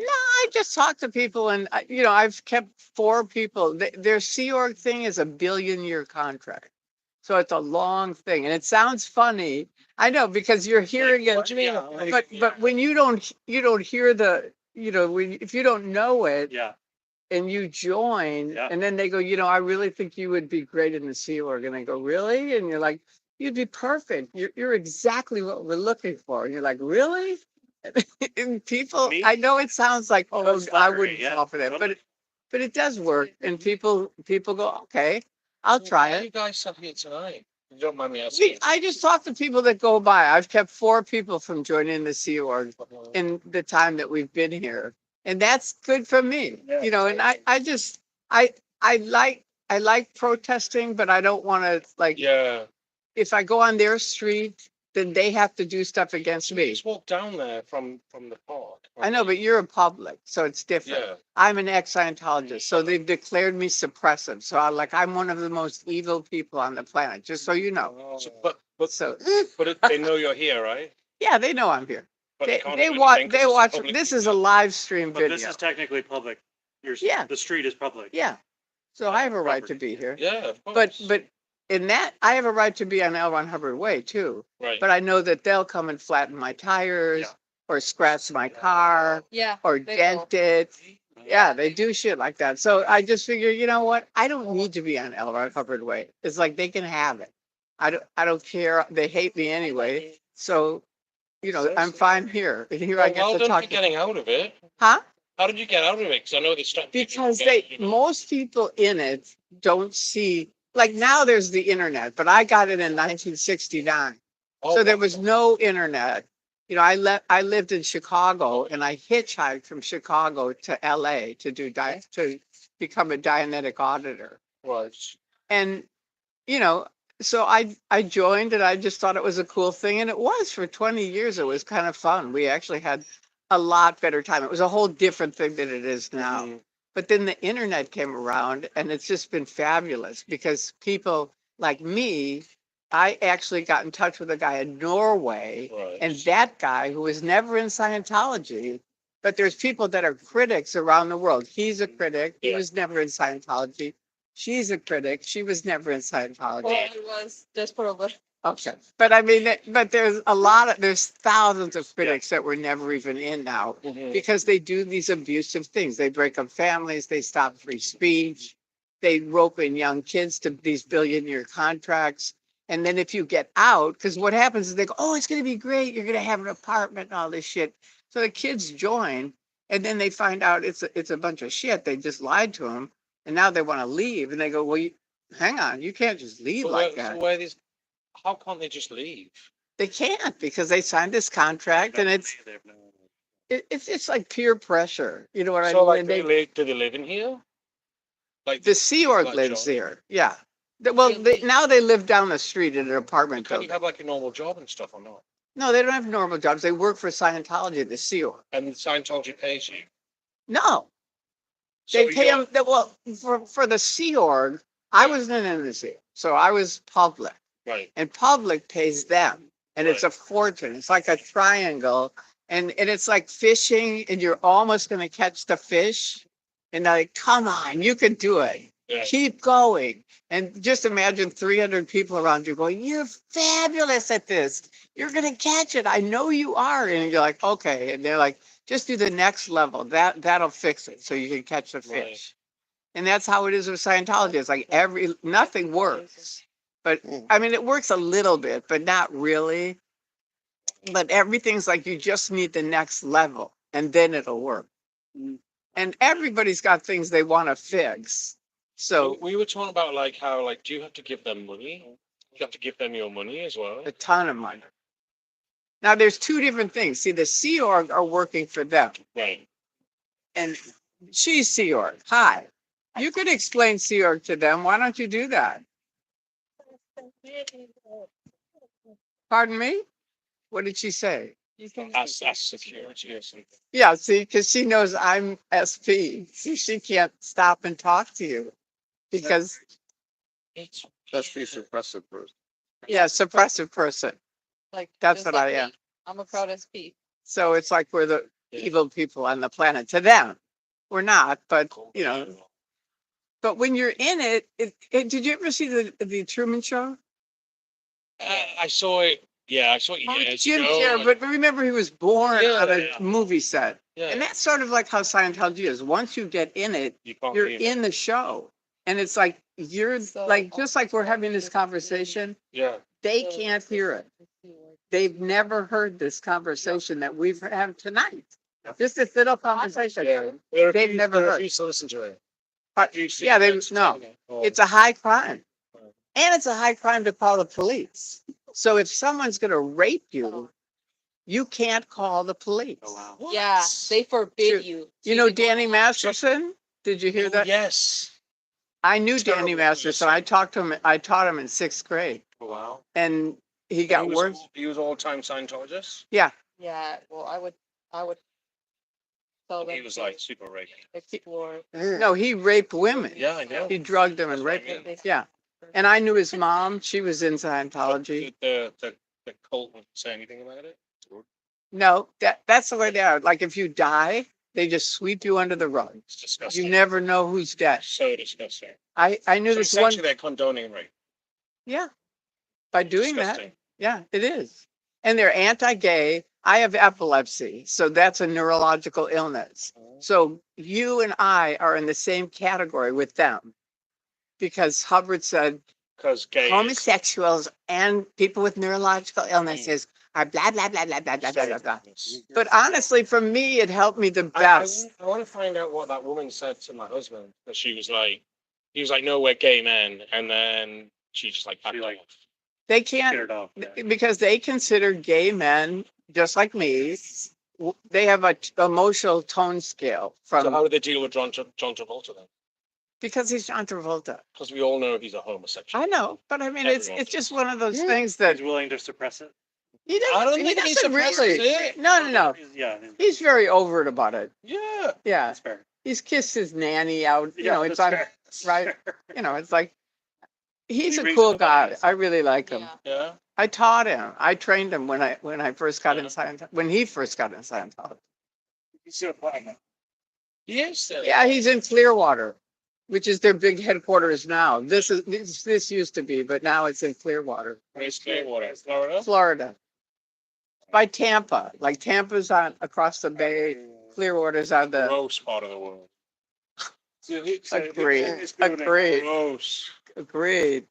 No, I just talk to people, and you know, I've kept 4 people. Their Sea Org thing is a 1 billion-year contract, so it's a long thing, and it sounds funny. I know because you're hearing it, What do you mean? but when you don't hear the, you know, if you don't know it Yeah. and you join, Yeah. and then they go, you know, I really think you would be great in the Sea Org, and they go, really? And you're like, you'd be perfect. You're exactly what we're looking for. And you're like, really? And people, Me? I know it sounds like, oh, That's I flattery, wouldn't yeah, fall for that, totally. but it does work, and people go, okay, I'll try Why are it. you guys sat here tonight? You don't mind me asking. I just talk to people that go by. I've kept 4 people from joining the Sea Org in the time that we've been here, and that's good for me. Yeah. You know, and I like protesting, but I don't want to, like, Yeah. if I go on their street, then they have to do stuff against You me. just walk down there from the park. I know, but you're a public, so it's different. Yeah. I'm an ex-Scientologist, so they've declared me suppressive. So I'm one of the most evil people on the planet, just so you know. Oh. So, but So they know you're here, right? yeah, they know I'm here. But They can't they do watch anything 'cause they it's watch. public. This is a live stream But this video. is technically public. Yeah. The street is public. Yeah, so I have a right to be here. Yeah, of But course. in that, I have a right to be on L. Ron Hubbard Way too. Right. But I know that they'll come and flatten my tires, Yeah. or scratch my car, yeah, or they dent it. Yeah, they do shit like that. So I just figure, you know what? I don't need to be on L. Ron Hubbard Way. It's like they can have it. I don't care. They hate me anyway. So, you know, I'm fine here. And here I Well, well get to done talk for to. getting out of it. Huh? How did you get out of it? Because I know they stopped. people Because from they getting- most people in it don't see, like, now there's the internet, but I got it in 1969. Oh, So there was no internet. You know, I lived in Chicago, and I hitchhiked from Chicago to LA to to become a Dianetic auditor. Right. And, you know, so I joined, and I just thought it was a cool thing, and it was for 20 years. It was kind of fun. We actually had a lot better time. It was a whole different thing than it is now. Mhm. But then the internet came around, and it's just been fabulous because people like me, I actually got in touch with a guy in Norway, Right. and that guy who was never in Scientology, but there's people that are critics around the world. He's a critic. He Yeah. was never in Scientology. She's a critic. She was never in Scientology. Well, it was just for a little. Okay. But I mean, but there's thousands of critics that were never even in now Mhm. because they do these abusive things. They break up families, they stop free speech, they rope in young kids to these billion-year contracts. And then if you get out, because what happens is they go, oh, it's going to be great. You're going to have an apartment and all this shit. So the kids join, and then they find out it's a bunch of shit. They just lied to them, and now they want to leave. And they go, well, hang on, you can't just leave So like where- that. so where these, how can't they just leave? They can't because they signed this contract, and it's like peer pressure. You know what I So mean? like, And do they live in here? Like the Sea Org like lives John. there. Yeah. Well, now they live down the street in an apartment Can't you building. have like a normal job and stuff or not? No, they don't have normal jobs. They work for Scientology, the Sea Org. And Scientology pays you. No, So they you pay got- them. Well, for the Sea Org, I wasn't in the Sea Org, so I was public, Right. and public pays them, and it's Right. a fortune. It's like a triangle, and it's like fishing, and you're almost going to catch the fish, and they're like, come on, you can do it. Yeah. Keep going. And just imagine 300 people around you going, you're fabulous at this. You're going to catch it. I know you are. And you're like, okay. And they're like, just do the next level. That'll fix it so you can catch the Right. fish. And that's how it is with Scientology. It's like nothing works. But I mean, it works a little bit, but not really. But everything's like you just need the next level and then it'll work. And everybody's got things they want to fix. So we were talking about like how like do you have to give them money? You have to give them your money as well. a ton of money. Now there's two different things. See, the Sea Org are working for them. Right. And she's Sea Org. Hi. You could explain Sea Org to them. Why don't you do that? Pardon me? What did she say? As security or something. Yeah, see, because she knows I'm SP. See, she can't stop and talk to you because, It's That's the suppressive person. yeah, suppressive person. Like That's just what like I me. am. I'm a proud SP. So it's like we're the Yeah. evil people on the planet to them. We're not, but you know. But when you're in it, did you ever see the Truman Show? I saw it. Yeah, I saw it Oh, years Jim ago. Carrey, but remember he was born Yeah, on a yeah. movie set. Yeah. And that's sort of like how Scientology is. Once you get in it, You can't you're leave it. in the show. And it's like you're So, like just like we're having this conversation, Yeah. they can't hear it. They've never heard this conversation that we've had tonight. Just this little conversation. Yeah. They've never heard. refused to listen to it. But, yeah, no. It's a high crime. And it's a high crime to call the police. So if someone's going to rape you, you can't call the police. Oh, wow. Yeah, they forbid Sure. you. You know Danny Masterson? Did you hear that? Yes. I knew Terrible Danny Masterson. I taught him in 6th grade. Oh, wow. And he got he was, worse. He was all-time Scientologist. Yeah. Yeah, well, I would tell them He was to like super rapey. explore. No, he raped women. Yeah, I know. He drugged them and That's what I raped them. mean. Yeah. And I knew his mom. She was in Scientology. Did the cult wouldn't say anything about it? No, that's the way they are. Like if you die, they just sweep you under the rug. It's disgusting. You never know who's dead. So disgusting. I knew So this one. essentially they're condoning rape. Yeah. By doing that. Disgusting. Yeah, it is. And they're anti-gay. I have epilepsy, so that's a neurological illness. So you and I are in the same category with them. Because Hubbard said Because gay. homosexuals and people with neurological illnesses are blah, blah, blah, blah, blah, blah, blah, blah, blah. But honestly, for me, it helped me the best. I want to find out what that woman said to my husband. That she was like, he was like, no, we're gay men. And then she just like, backed like- off. They Get can't, it off. Yeah. because they consider gay men, just like me, they have a emotional tone scale So from, how do they deal with John Travolta then? because he's John Travolta. Because we all know he's a homosexual. I know, but I mean, Everyone it's just one of those things that He's willing to suppress it. he I don't doesn't, he think he doesn't suppresses really. it. No. Yeah, He's very overt about it. Yeah. Yeah. that's fair. He's kissed his nanny out. You Yeah, know, it's that's on, fair. right? You know, it's like, he's He a reads cool the guy. Bible. I really like him. Yeah. Yeah. I taught him. I trained him when I first got in Yeah. Scientology, when he first got in Scientology. He's still applying it. He is still. Yeah, he's in Clearwater, which is their big headquarters now. This used to be, but now it's in Clearwater, Where's Clearwater? Florida? Florida. By Tampa. Like Tampa's on across the bay, Clearwater's on the Gross part of the world. Agreed. Agreed. Gross. Agreed.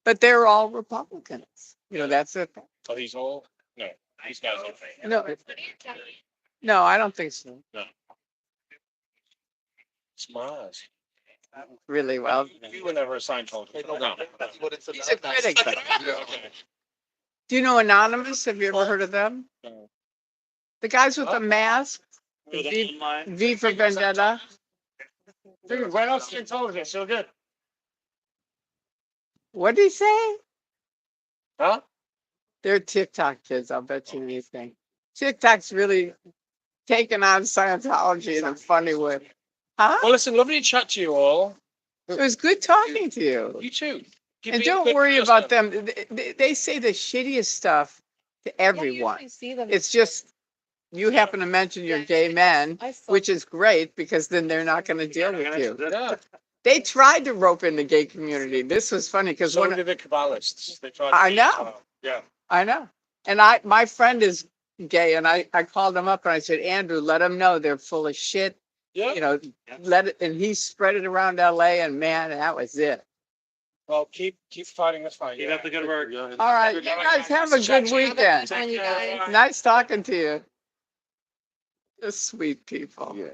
But they're all Republicans. You know, that's it. Are these all? No. These guys are. No, no, I don't think so. Smart. Really well. You were never a Scientologist. No. He's a critic. though. Okay. Do you know Anonymous? Have you ever heard of them? No. The guys with the mask, The online. V for Vendetta. Dude, right off Scientology, so good. What did he say? Huh? They're TikTok kids. I'll bet you anything. TikTok's really taken on Scientology in a funny way. Huh? Well, listen, lovely to chat to you all. It was good talking to you. You too. Keep And being don't good worry to about yourself. them. They say the shittiest stuff to Yeah, I everyone. usually see them. It's just you happen to mention you're Yeah, gay men, I saw which is great because then they're not going to deal with you. Yeah. They tried to rope in the gay community. This was funny because So when did the Kabbalists. They tried to I do it know. as well. Yeah. I know. And my friend is gay and I called him up and I said, Andrew, let them know they're full of shit. Yeah. You know, let it, and he spread it around LA and man, that was it. Well, keep fighting this fight. Keep up the good work. All right. You guys have a good weekend. Have a good time. Nice talking to you. Just sweet people. Yeah.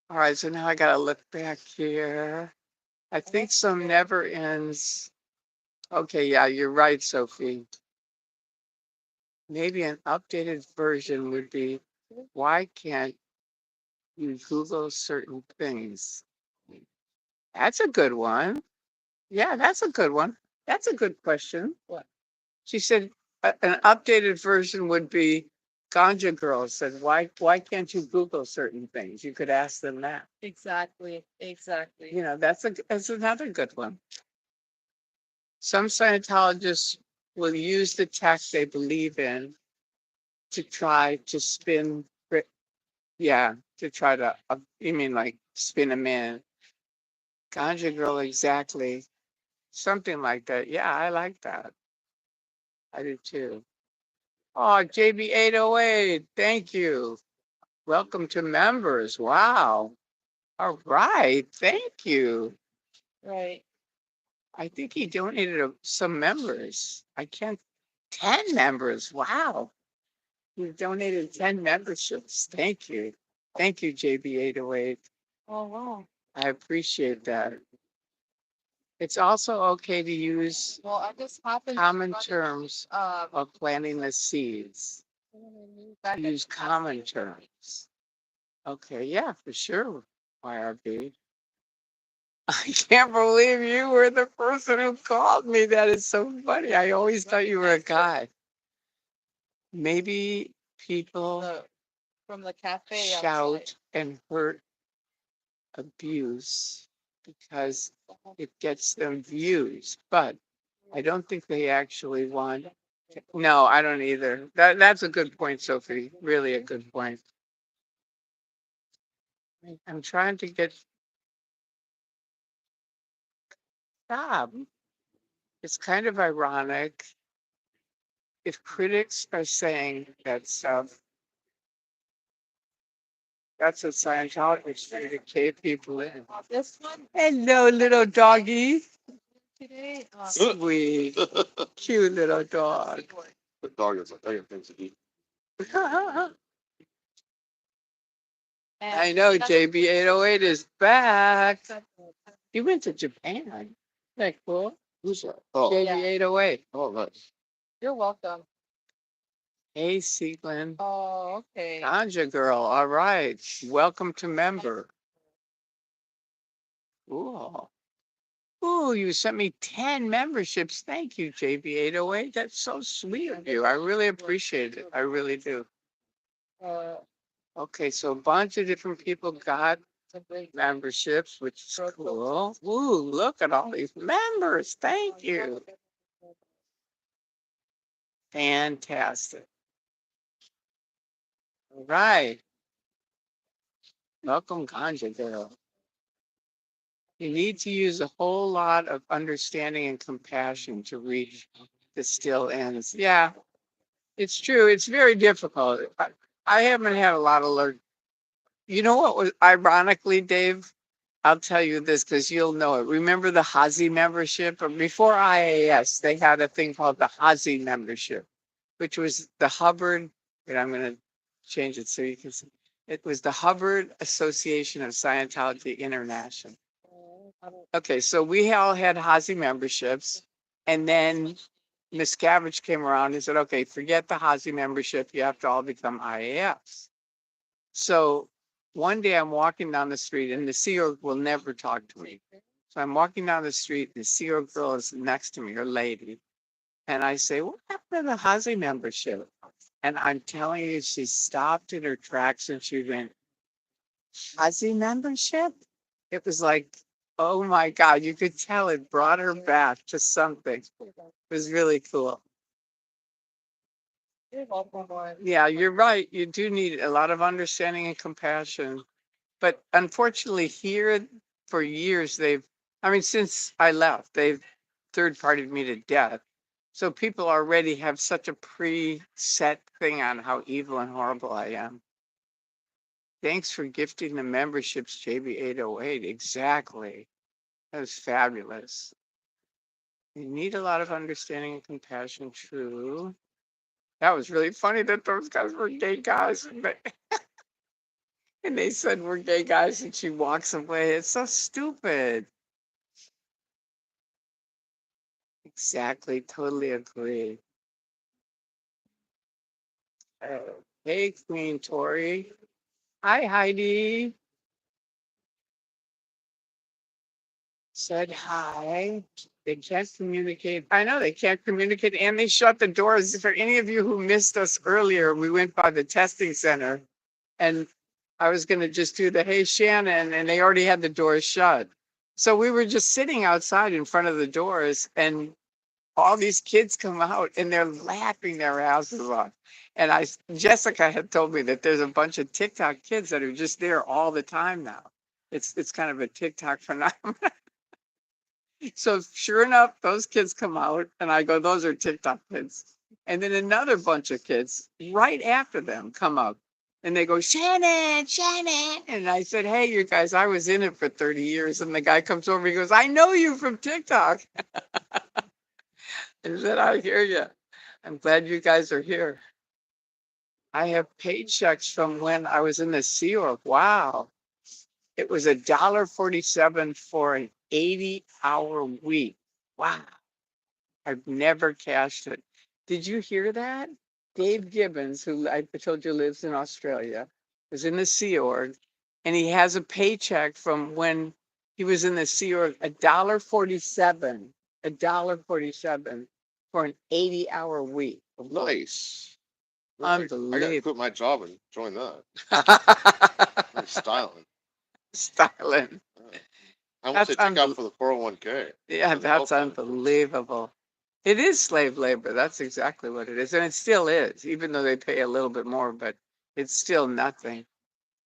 All right. So now I got to look back here. I think some never ends. Okay. Yeah, you're right, Sophie. Maybe an updated version would be why can't you Google certain things? That's a good one. Yeah, that's a good one. That's a good question. What? She said an updated version would be Ganja Girl said, why can't you Google certain things? You could ask them that. Exactly. Exactly. You know, that's another good one. Some Scientologists will use the text they believe in to try to spin, yeah, to try to, you mean like spin them in. Ganja Girl, exactly. Something like that. Yeah, I like that. I do too. Oh, JB808, thank you. Welcome to members. Wow. All right. Thank you. Right. I think he donated some members. I can't, 10 members. Wow. He donated 10 memberships. Thank you. Thank you, JB808. Oh wow. I appreciate that. It's also okay to use Well, I just happened common to terms of planting the seeds. back at Use common terms. Okay, yeah, for sure, YRB. I can't believe you were the person who called me. That is so funny. I always thought you were a guy. Maybe people from the cafe outside. shout and hurt abuse because it gets them views, but I don't think they actually want. No, I don't either. That's a good point, Sophie. Really a good point. I'm trying to get stop. It's kind of ironic if critics are saying that stuff. That's what Scientology do to cave people in. This one Hello, little doggy. today. Sweet, cute little dog. The dog is like, I got things to do. I know JB808 is back. He went to Japan. Isn't that cool? Who's that? Oh, JB808. oh, nice. You're welcome. Hey, Seaglin. Oh, okay. Ganja Girl. All right. Welcome to member. Cool. Ooh, you sent me 10 memberships. Thank you, JB808. That's so sweet of you. I really appreciate it. I really do. Uh, Okay, so a bunch of different people got memberships, which is cool. Ooh, look at all these members. Thank you. Fantastic. All right. Welcome, Ganja Girl. You need to use a whole lot of understanding and compassion to reach the still ends. Yeah, it's true. It's very difficult. I haven't had a lot of learn. You know what was ironically, Dave? I'll tell you this because you'll know it. Remember the Hazi membership? Or before IAS, they had a thing called the Hazi membership, which was the Hubbard, and I'm going to change it so you can see. It was the Hubbard Association of Scientology International. Okay, so we all had Hazi memberships, and then Miscavige came around and said, okay, forget the Hazi membership. You have to all become IAFs. So one day I'm walking down the street, and the Sea Org will never talk to me. So I'm walking down the street, and the Sea Org girl is next to me, her lady. And I say, what happened to the Hazy membership? And I'm telling you, she stopped in her tracks and she went, Hazy membership? It was like, oh my God, you could tell it brought her back to something. It was really cool. You're welcome, Lauren. Yeah, you're right. You do need a lot of understanding and compassion. But unfortunately, here for years, I mean, since I left, they've third partied me to death. So people already have such a preset thing on how evil and horrible I am. Thanks for gifting the memberships, JB808. Exactly. That was fabulous. You need a lot of understanding and compassion, true. That was really funny that those guys were gay guys. And they said we're gay guys and she walks away. It's so stupid. Exactly. Totally agree. Hey, Queen Tori. Hi, Heidi. Said hi. They can't communicate. I know they can't communicate and they shut the doors. For any of you who missed us earlier, we went by the testing center and I was going to just do the hey, Shannon, and they already had the doors shut. So we were just sitting outside in front of the doors and all these kids come out and they're laughing their asses off. And Jessica had told me that there's a bunch of TikTok kids that are just there all the time now. It's kind of a TikTok phenomenon. So sure enough, those kids come out and I go, those are TikTok kids. And then another bunch of kids right after them come up and they go, Shannon, Shannon. And I said, hey, you guys, I was in it for 30 years. And the guy comes over, he goes, I know you from TikTok. I said, I hear you. I'm glad you guys are here. I have paychecks from when I was in the Sea Org. Wow. It was $1.47 for an 80-hour week. Wow. I've never cashed it. Did you hear that? Dave Gibbons, who I told you lives in Australia, was in the Sea Org, and he has a paycheck from when he was in the Sea Org, $1.47 for an 80-hour week. Nice. I gotta Unbelievable. quit my job and join that. I'm styling. Styling. How much they That's take out for the 401k? Yeah, And the that's health benefits. unbelievable. It is slave labor. That's exactly what it is. And it still is, even though they pay a little bit more, but it's still nothing.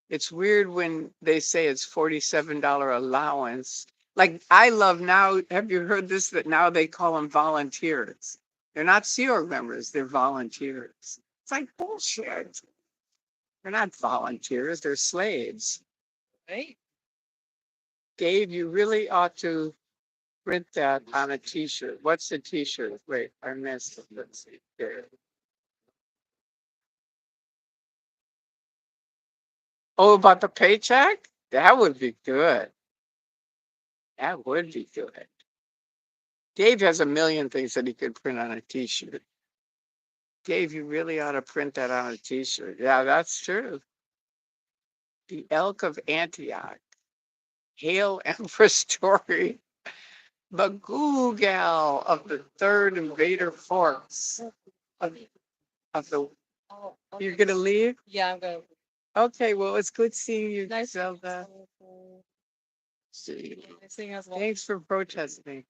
It's weird when they say it's $47 allowance. Like I love now, have you heard this? That now they call them volunteers. They're not Sea Org members, they're volunteers. It's like bullshit. They're not volunteers, they're slaves. Right? Dave, you really ought to print that on a t-shirt. What's the t-shirt? Wait, I missed it. Let's see. Here. Oh, about the paycheck? That would be good. That would be good. Dave has a million things that he could print on a t-shirt. Dave, you really ought to print that on a t-shirt. Yeah, that's true. The Elk of Antioch. Hail Empress Tory. The Google of the Third Invader Force. Of the, Oh, you're okay. going to leave? Yeah, I'm gonna. Okay, well, it's good seeing you, Nice. Zelda. See. Nice seeing you as well. Thanks for protesting.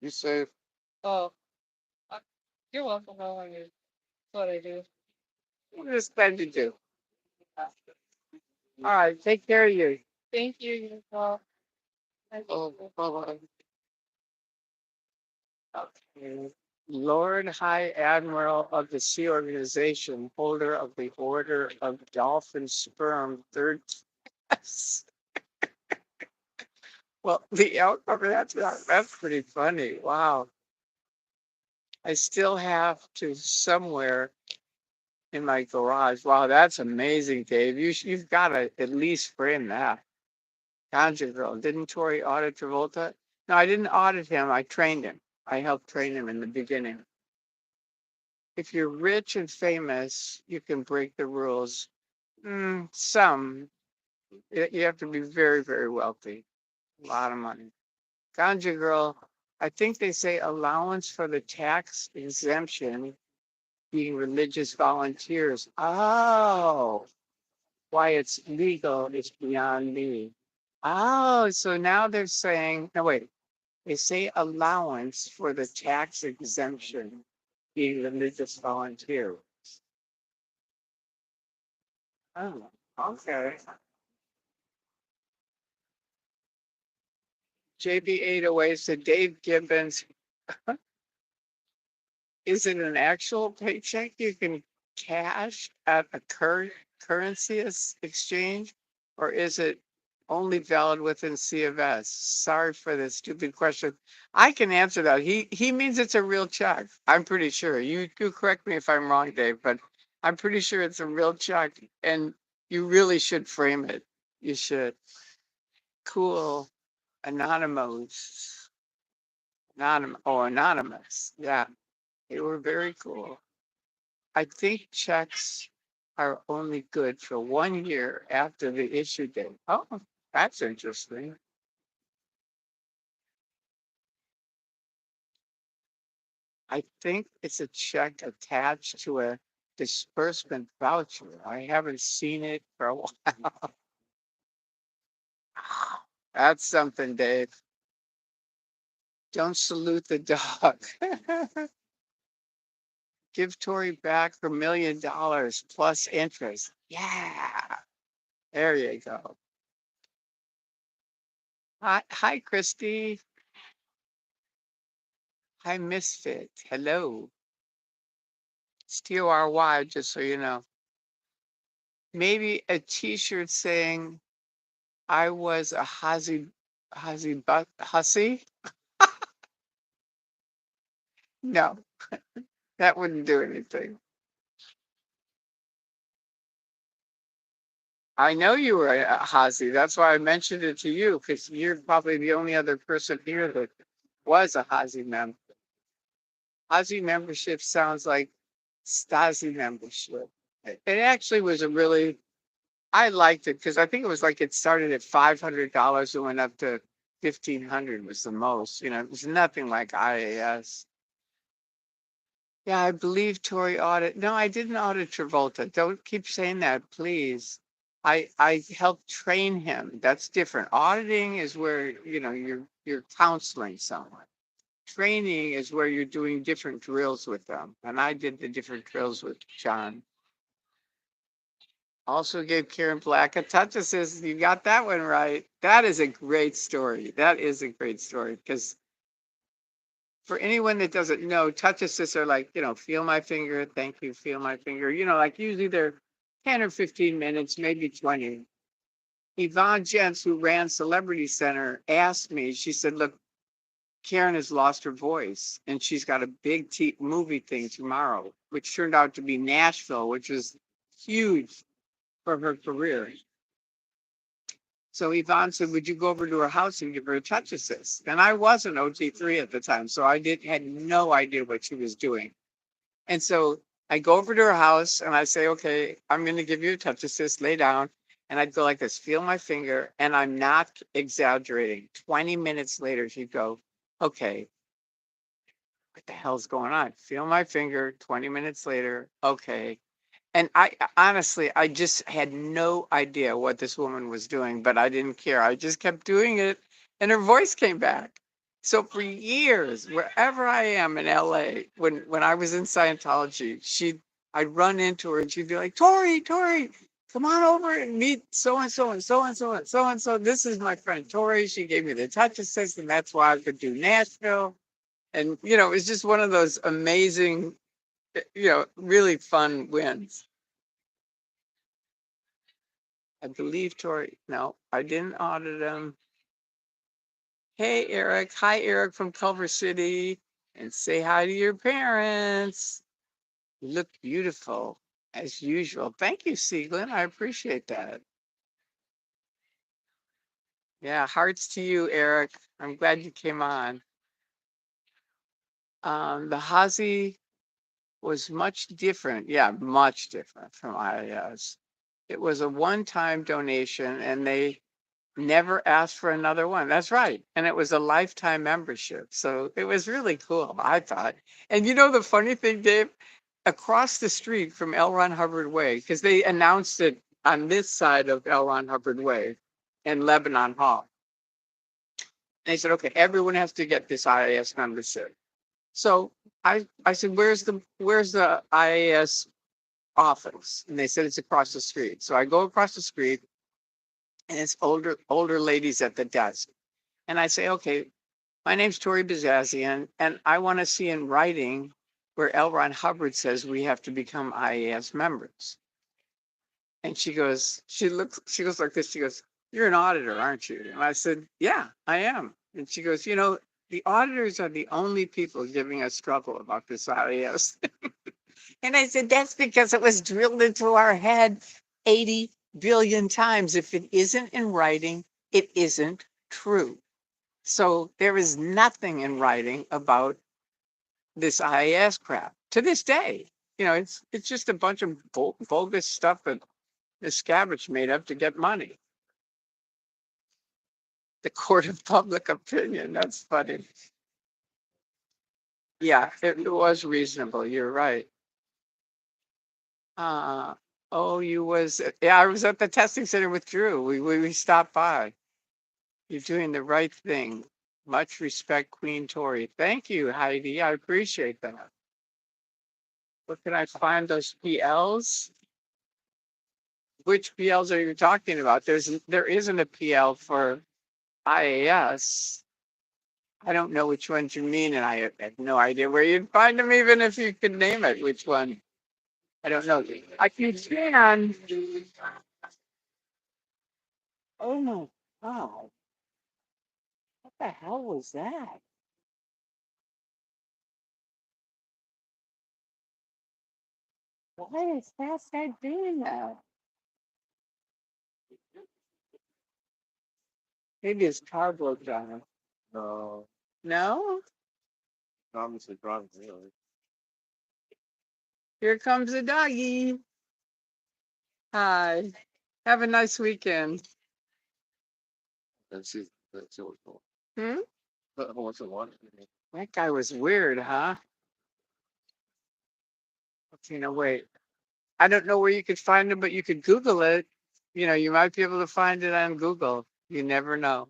You safe? Oh, uh, you're welcome. How are you? That's what I do. I'm just glad you do. All right, take care of you. Thank you. You as well. Thank Oh, you. bye-bye. Okay. Lord High Admiral of the Sea Organization, holder of the Order of Dolphin Sperm, third class. Well, the outcome, that's pretty funny. Wow. I still have to somewhere in my garage. Wow, that's amazing, Dave. You've got to at least frame that. Ganja Girl. Didn't Tory audit Travolta? No, I didn't audit him. I trained him. I helped train him in the beginning. If you're rich and famous, you can break the rules. Some. You have to be very, very wealthy. A lot of money. Ganja Girl, I think they say allowance for the tax exemption being religious volunteers. Oh, why it's legal is beyond me. Oh, so now they're saying, no, wait, they say allowance for the tax exemption being religious volunteers. Oh, okay. JB808 said Dave Gibbons, is it an actual paycheck you can cash at a currency exchange, or is it only valid within C of S? Sorry for the stupid question. I can answer that. He means it's a real check. I'm pretty sure. You correct me if I'm wrong, Dave, but I'm pretty sure it's a real check, and you really should frame it. You should. Cool. Anonymous. Anonymous. Yeah, they were very cool. I think checks are only good for 1 year after the issue date. Oh, that's interesting. I think it's a check attached to a disbursement voucher. I haven't seen it for a while. That's something, Dave. Don't salute the dog. Give Tori back her $1 million plus interest. Yeah, there you go. Hi, Christy. Hi, Misfit. Hello. It's Tory, just so you know. Maybe a T-shirt saying I was a hussy. No, that wouldn't do anything. I know you were a hussy. That's why I mentioned it to you, because you're probably the only other person here that was a hussy member. Hussy membership sounds like Stasi membership. It actually was a really, I liked it because I think it was like it started at $500 and went up to 1,500 was the most. It was nothing like IAS. Yeah, I believe Tory audit. No, I didn't audit Travolta. Don't keep saying that, please. I helped train him. That's different. Auditing is where you're counseling someone. Training is where you're doing different drills with them, and I did the different drills with John. Also gave Karen Black a touch assist. You got that one right. That is a great story. That is a great story because for anyone that doesn't know, touch assists are like, feel my finger, thank you, feel my finger. Like usually they're 10 or 15 minutes, maybe 20. Yvonne Jentz, who ran Celebrity Center, asked me, she said, look, Karen has lost her voice and she's got a big movie thing tomorrow, which turned out to be Nashville, which was huge for her career. So Yvonne said, would you go over to her house and give her a touch assist? And I wasn't OT3 at the time, so I had no idea what she was doing. And so I go over to her house and I say, okay, I'm going to give you a touch assist, lay down. And I'd go like this, feel my finger. And I'm not exaggerating. 20 minutes later, she'd go, okay, what the hell's going on? Feel my finger. 20 minutes later, okay. And I honestly, I just had no idea what this woman was doing, but I didn't care. I just kept doing it and her voice came back. So for years, wherever I am in LA, when I was in Scientology, I'd run into her and she'd be like, Tori, come on over and meet so and so and so and so and so and so. This is my friend Tori. She gave me the touch assist, and that's why I could do Nashville. And it was just one of those amazing, really fun wins. I believe Tori. No, I didn't audit him. Hey, Eric. Hi, Eric from Culver City. And say hi to your parents. You look beautiful as usual. Thank you, Sieglin. I appreciate that. Yeah, hearts to you, Eric. I'm glad you came on. The Hazi was much different. Yeah, much different from IAS. It was a one-time donation, and they never asked for another one. That's right. And it was a lifetime membership. So it was really cool, I thought. And you know the funny thing, Dave? Across the street from L. Ron Hubbard Way, because they announced it on this side of L. Ron Hubbard Way in Lebanon Hall. And they said, okay, everyone has to get this IAS membership. So I said, where's the IAS office? And they said it's across the street. So I go across the street and it's older ladies at the desk. And I say, okay, my name's Tori Bazazian, and I want to see in writing where L. Ron Hubbard says we have to become IAS members. And she goes like this. She goes, "You're an auditor, aren't you?" And I said, "Yeah, I am." And she goes, "You know, the auditors are the only people giving us trouble about this IAS." And I said, "That's because it was drilled into our head 80 billion times. If it isn't in writing, it isn't true. So there is nothing in writing about this IAS crap to this day. You know, it's just a bunch of bogus stuff that the scabbage made up to get money. The court of public opinion. That's funny. Yeah, it was reasonable. You're right. Uh, oh, you was, yeah, I was at the testing center with Drew. We stopped by. You're doing the right thing. Much respect, Queen Tori. Thank you, Heidi. I appreciate that. Where can I find those PLs? Which PLs are you talking about? There isn't a PL for IAS. I don't know which ones you mean, and I have no idea where you'd find them, even if you could name it. Which one? I don't know. I can. Oh my God. What the hell was that? Why is that guy doing that? Maybe his car broke down. No, No? obviously driving really. Here comes the doggy. Hi. Have a nice weekend. That's what's cool. Hmm? What's the one? That guy was weird, huh? Okay, no, wait. I don't know where you could find him, but you could Google it. You know, you might be able to find it on Google. You never know.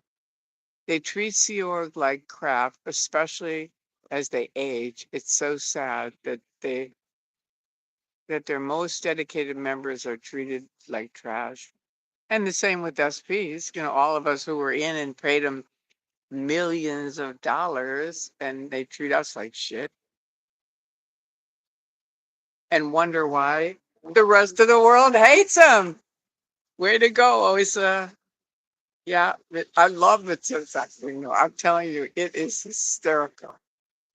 They treat Sea Org like crap, especially as they age. It's so sad that their most dedicated members are treated like trash. And the same with SPs. You know, all of us who were in and paid them millions of dollars, and they treat us like shit. And wonder why the rest of the world hates them. Way to go, always. Yeah, I love the TikTok thing. No, I'm telling you, it is hysterical.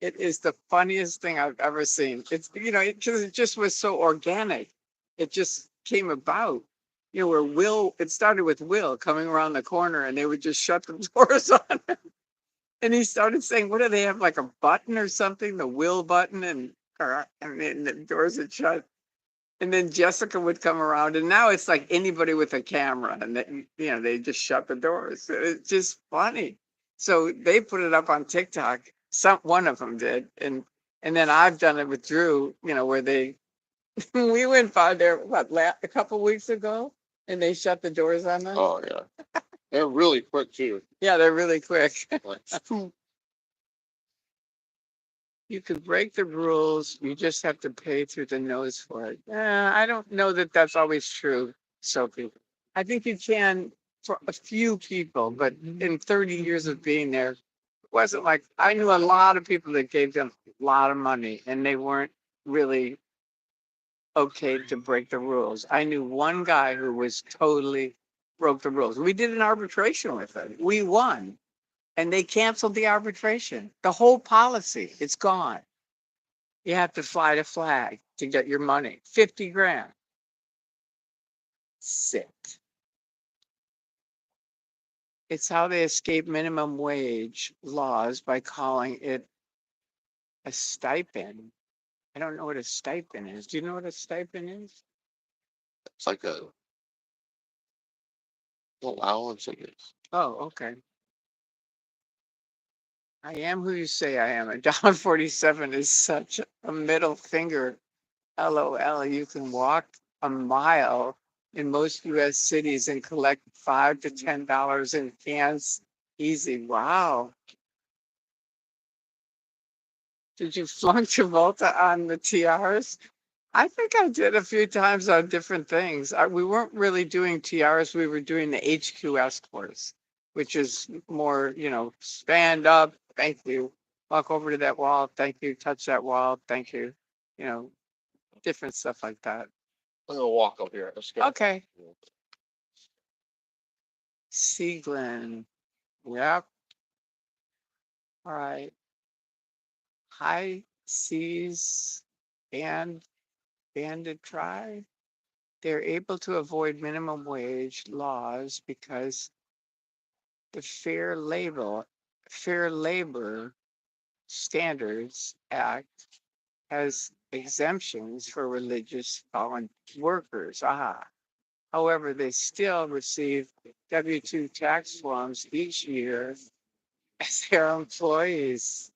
It is the funniest thing I've ever seen. It's, you know, because it just was so organic. It just came about. You know, where it started with Will coming around the corner and they would just shut the doors on him. And he started saying, what do they have, like a button or something? The Will button, and then the doors would shut. And then Jessica would come around, and now it's like anybody with a camera, and they just shut the doors. It's just funny. So they put it up on TikTok. One of them did, and then I've done it with Drew. You know, where we went by there a couple weeks ago, and they shut the doors on us. Oh yeah, they're really quick too. Yeah, they're really quick. Like, You could break the rules. You just have to pay through the nose for it. I don't know that that's always true, Sophie. I think you can for a few people, but in 30 years of being there, it wasn't like I knew a lot of people that gave them a lot of money and they weren't really okay to break the rules. I knew one guy who was totally broke the rules. We did an arbitration with him. We won and they canceled the arbitration. The whole policy, it's gone. You have to fly the flag to get your money. 50 grand. Sick. It's how they escape minimum wage laws by calling it a stipend. I don't know what a stipend is. Do you know what a stipend is? it's like allowance in this. Oh, okay. I am who you say I am. $1.47 is such a middle finger. LOL. You can walk a mile in most U.S. cities and collect $5 to $10 in cans. Easy. Wow. Did you flunk Travolta on the TRs? I think I did a few times on different things. We weren't really doing TRs. We were doing the HQS course, which is more, stand up. Thank you. Walk over to that wall. Thank you. Touch that wall. Thank you. You know, different stuff like that. I'm gonna walk up here. Let's go. Okay. Sieglin. Yep. All right. High seas and banded tribe. They're able to avoid minimum wage laws because the Fair Labor Standards Act has exemptions for religious workers. However, they still receive W-2 tax forms each year as their employees.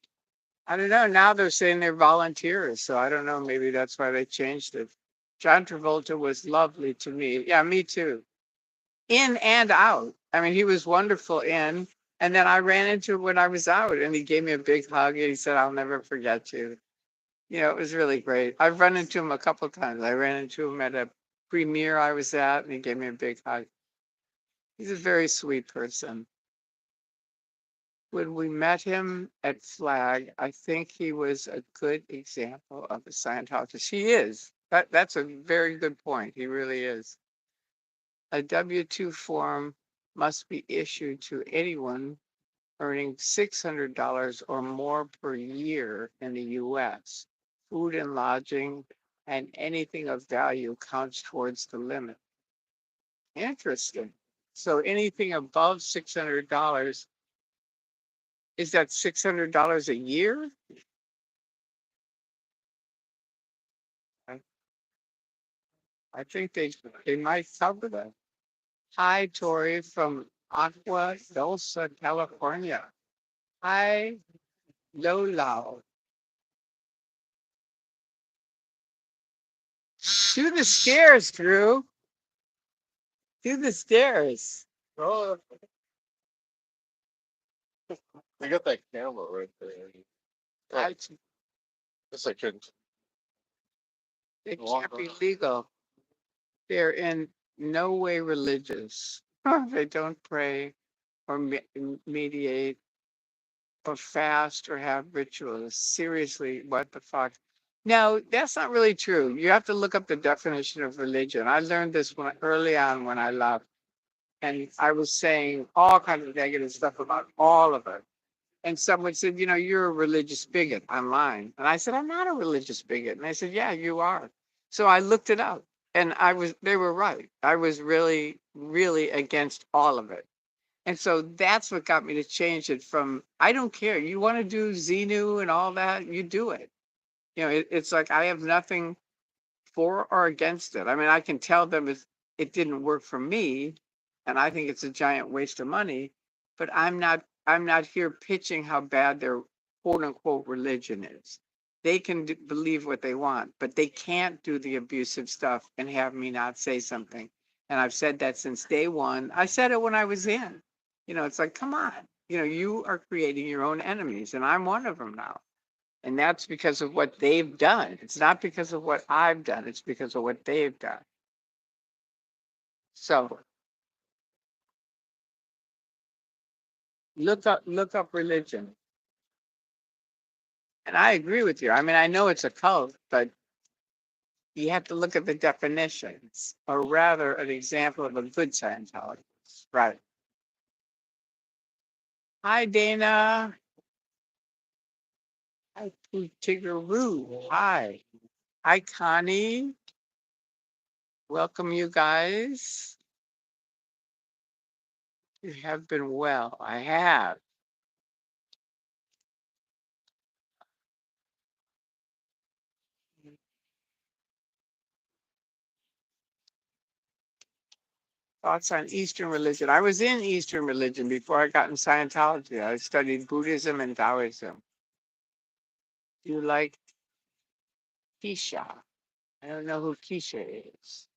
I don't know. Now they're saying they're volunteers, so I don't know. Maybe that's why they changed it. John Travolta was lovely to me. Yeah, me too. In and out. I mean, he was wonderful in, and then I ran into him when I was out, and he gave me a big hug, and he said, "I'll never forget you." It was really great. I've run into him a couple of times. I ran into him at a premiere I was at, and he gave me a big hug. He's a very sweet person. When we met him at Flag, I think he was a good example of a Scientologist. He is. That's a very good point. He really is. A W-2 form must be issued to anyone earning $600 or more per year in the US. Food and lodging and anything of value counts towards the limit. Interesting. So anything above $600, is that $600 a year? I I think they might cover that. Hi, Tori from Aqua Dulce, California. Hi, Lola. Do the stairs, Drew. Do the stairs. Oh, they got that camera right there. I, Guess I couldn't it walk can't be on. legal. They're in no way religious. They don't pray or mediate or fast or have rituals. Seriously, what the fuck? No, that's not really true. You have to look up the definition of religion. I learned this early on when I left, and I was saying all kinds of negative stuff about all of it. And someone said, you're a religious bigot online. And I said, I'm not a religious bigot. And they said, yeah, you are. So I looked it up, and they were right. I was really, really against all of it. And so that's what got me to change it from, I don't care. You want to do Xenu and all that, you do it. It's like I have nothing for or against it. I mean, I can tell them it didn't work for me, and I think it's a giant waste of money, but I'm not here pitching how bad their quote unquote religion is. They can believe what they want, but they can't do the abusive stuff and have me not say something. And I've said that since day one. I said it when I was in. It's like, come on. You are creating your own enemies, and I'm one of them now. And that's because of what they've done. It's not because of what I've done. It's because of what they've done. So look up religion. And I agree with you. I mean, I know it's a cult, but you have to look at the definitions, or rather an example of a good Scientologist. Right. Hi, Dana. Hi, Tiggeroo. Hi. Hi, Connie. Welcome, you guys. You have been well. I have. Thoughts on Eastern religion. I was in Eastern religion before I got in Scientology. I studied Buddhism and Taoism. Do you like Keisha? I don't know who Keisha is.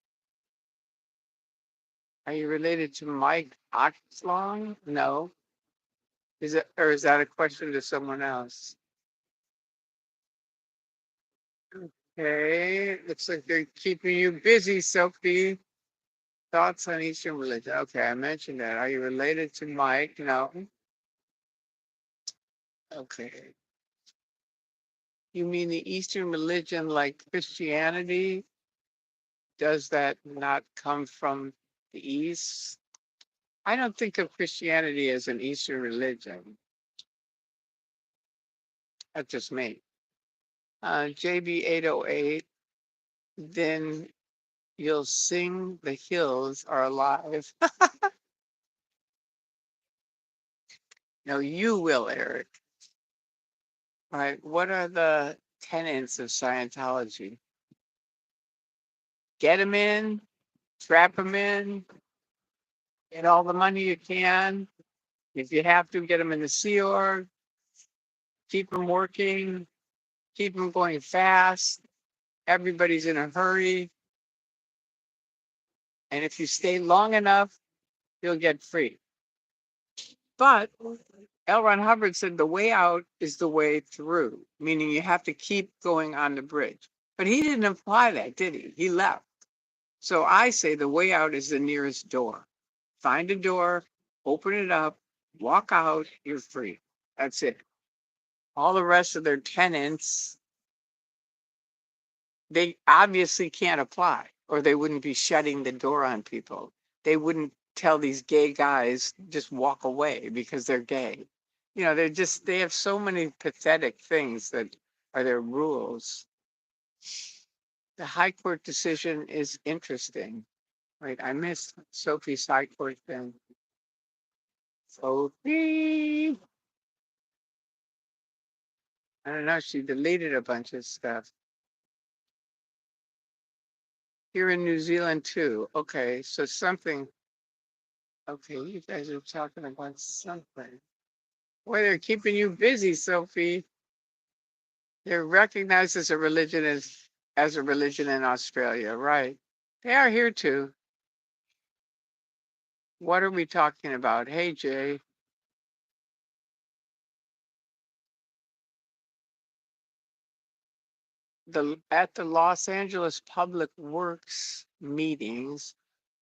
Are you related to Mike Oxlong? No. Is it, or is that a question to someone else? Okay, looks like they're keeping you busy, Sophie. Thoughts on Eastern religion. Okay, I mentioned that. Are you related to Mike? No. Okay. You mean the Eastern religion like Christianity? Does that not come from the East? I don't think of Christianity as an Eastern religion. That's just me. JB 808, then you'll sing the hills are alive. No, you will, Eric. All right. What are the tenets of Scientology? Get them in, trap them in, get all the money you can. If you have to, get them in the Sea Org, keep them working, keep them going fast. Everybody's in a hurry. And if you stay long enough, you'll get free. But L. Ron Hubbard said the way out is the way through, meaning you have to keep going on the bridge. But he didn't imply that, did he? He left. So I say the way out is the nearest door. Find a door, open it up, walk out, you're free. That's it. All the rest of their tenants, they obviously can't apply, or they wouldn't be shutting the door on people. They wouldn't tell these gay guys just walk away because they're gay. You know, they have so many pathetic things that are their rules. The High Court decision is interesting. Wait, I missed Sophie's High Court thing. Sophie, I don't know, she deleted a bunch of stuff. Here in New Zealand too. Okay, so something. Okay, you guys are talking about something. Boy, they're keeping you busy, Sophie. They're recognized as a religion in Australia, right? They are here too. What are we talking about? Hey, Jay. At the Los Angeles Public Works meetings,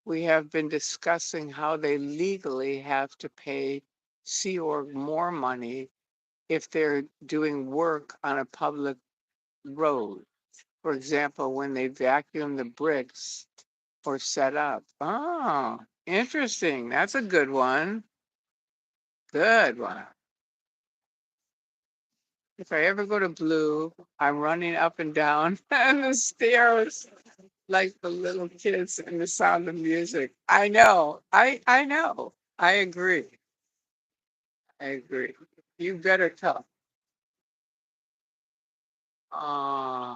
we have been discussing how they legally have to pay Sea Org more money if they're doing work on a public road. For example, when they vacuum the bricks or set up. Oh, interesting. That's a good one. Good one. If I ever go to Blue, I'm running up and down and the stairs like the little kids in The Sound of Music. I know. I know. I agree. I agree. You better tell. Uh,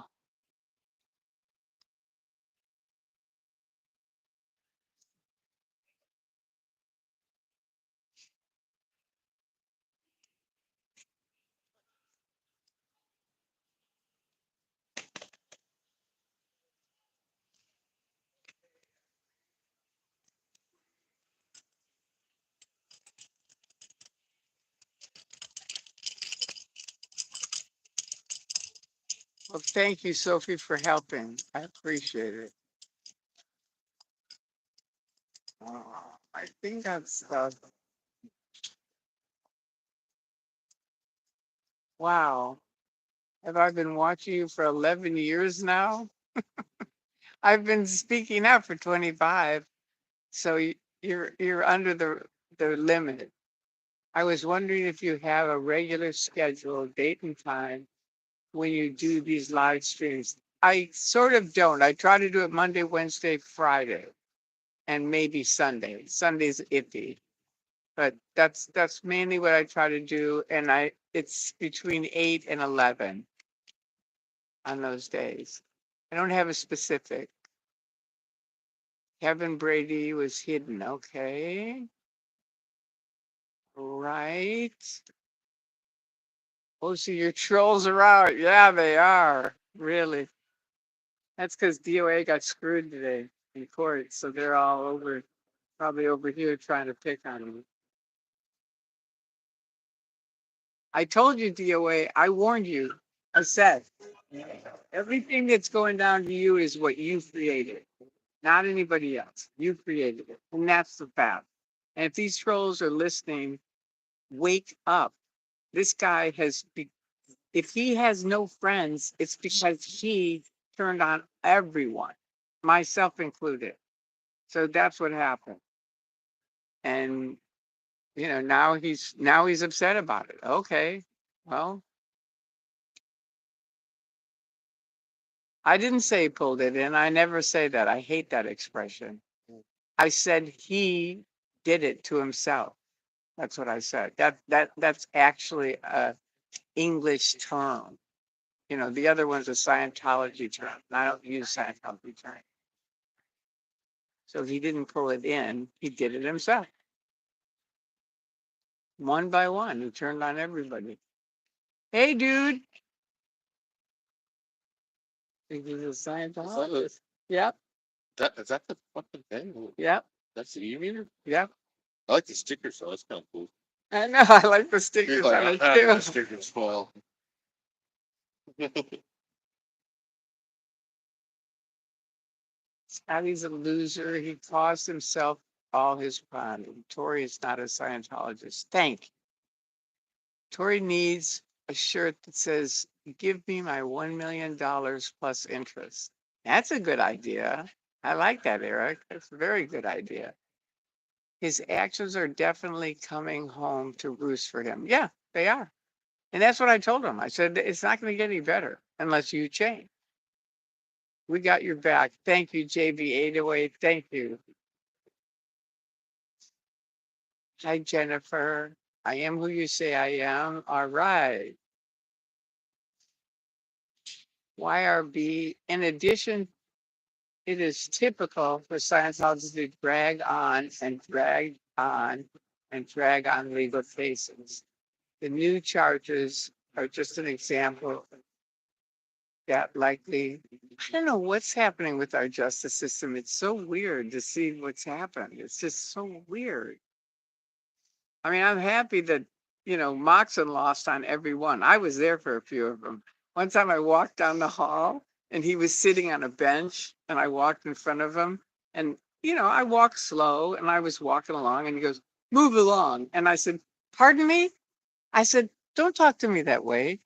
well, thank you, Sophie, for helping. I appreciate it. I think that's wow. Have I been watching you for 11 years now? I've been speaking up for 25. So you're under the limit. I was wondering if you have a regular schedule, date and time when you do these live streams. I sort of don't. I try to do it Monday, Wednesday, Friday, and maybe Sunday. Sunday's iffy, but that's mainly what I try to do. And it's between 8 and 11 on those days. I don't have a specific. Kevin Brady was hidden. Okay. Right. Oh, so your trolls are out. Yeah, they are. Really. That's because DOA got screwed today in court. So they're all over, probably over here trying to pick on me. I told you, DOA, I warned you. I said, everything that's going down to you is what you created, not anybody else. You created it. And that's the fact. And if these trolls are listening, wake up. This guy if he has no friends, it's because he turned on everyone, myself included. So that's what happened. And now he's upset about it. Okay. Well, I didn't say he pulled it in. I never say that. I hate that expression. I said he did it to himself. That's what I said. That's actually a English term. The other one's a Scientology term. And I don't use Scientology term. So he didn't pull it in. He did it himself. One by one, he turned on everybody. Hey, dude. Think he's a Scientologist? Yep. Is that the fucking thing? Yep. That's the e-reader? Yep. I like the stickers, so that's kind of cool. I know. I like the stickers on it The too. stickers spoil. He's a loser. He caused himself all his crime. Tory is not a Scientologist. Thank you. Tory needs a shirt that says, "Give me my $1 million plus interest." That's a good idea. I like that, Eric. That's a very good idea. His actions are definitely coming home to roost for him. Yeah, they are. And that's what I told him. I said, it's not going to get any better unless you change. We got your back. Thank you, JB808. Thank you. Hi, Jennifer. I am who you say I am. All right. YRB. In addition, it is typical for Scientology to drag on and drag on and drag on legal cases. The new charges are just an example that likely, I don't know what's happening with our justice system. It's so weird to see what's happened. It's just so weird. I mean, I'm happy that, Moxon lost on every one. I was there for a few of them. One time I walked down the hall and he was sitting on a bench and I walked in front of him and, I walked slow and I was walking along and he goes, "Move along." And I said, "Pardon me?" I said, "Don't talk to me that way.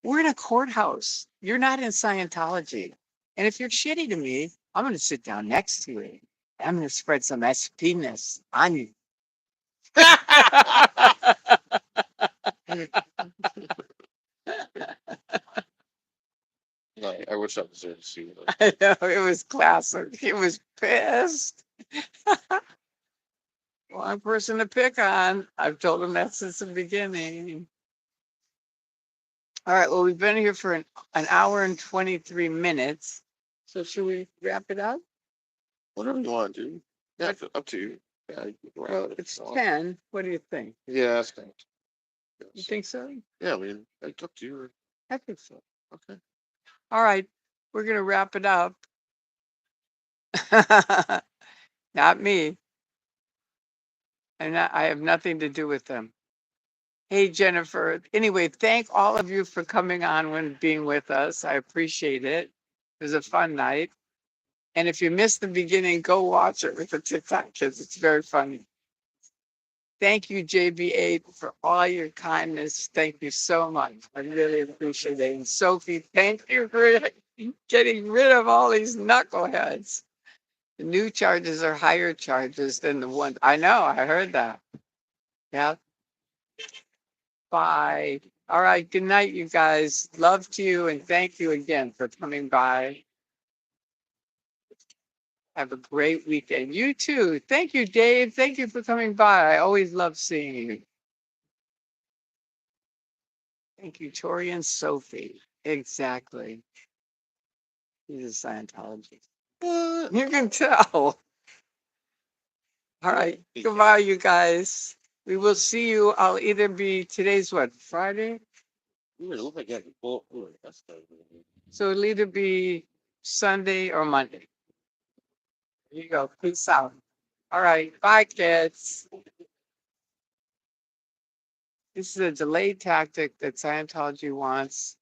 We're in a courthouse. You're not in Scientology. And if you're shitty to me, I'm going to sit down next to you. I'm going to spread some SP-ness on you." No, I wish I was there to see it. I know, it was classic. He was pissed. One person to pick on. I've told him that since the beginning. All right, well, we've been here for an hour and 23 minutes. So should we wrap it up? Whatever you want to do. Yeah, up to you. Yeah, Well, it's 10. What do you think? Yeah, that's fine. You think so? Yeah, I mean, it's up to you. I think so. Okay. All right, we're going to wrap it up. Not me. I have nothing to do with them. Hey, Jennifer. Anyway, thank all of you for coming on and being with us. I appreciate it. It was a fun night. And if you missed the beginning, go watch it with the TikTok kids. It's very funny. Thank you, JB8, for all your kindness. Thank you so much. I really appreciate it. And Sophie, thank you for getting rid of all these knuckleheads. The new charges are higher charges than the ones. I know, I heard that. Yeah. Bye. All right. Good night, you guys. Love to you and thank you again for coming by. Have a great weekend. You too. Thank you, Dave. Thank you for coming by. I always love seeing you. Thank you, Tori and Sophie. Exactly. He's a Scientologist. You can tell. All right. Goodbye, you guys. We will see you. I'll either be today's what, Friday? So it'll either be Sunday or Monday. There you go. Peace out. All right. Bye, kids. This is a delayed tactic that Scientology wants.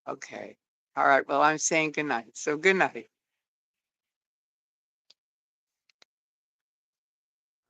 Okay. All right. Well, I'm saying good night. So good night.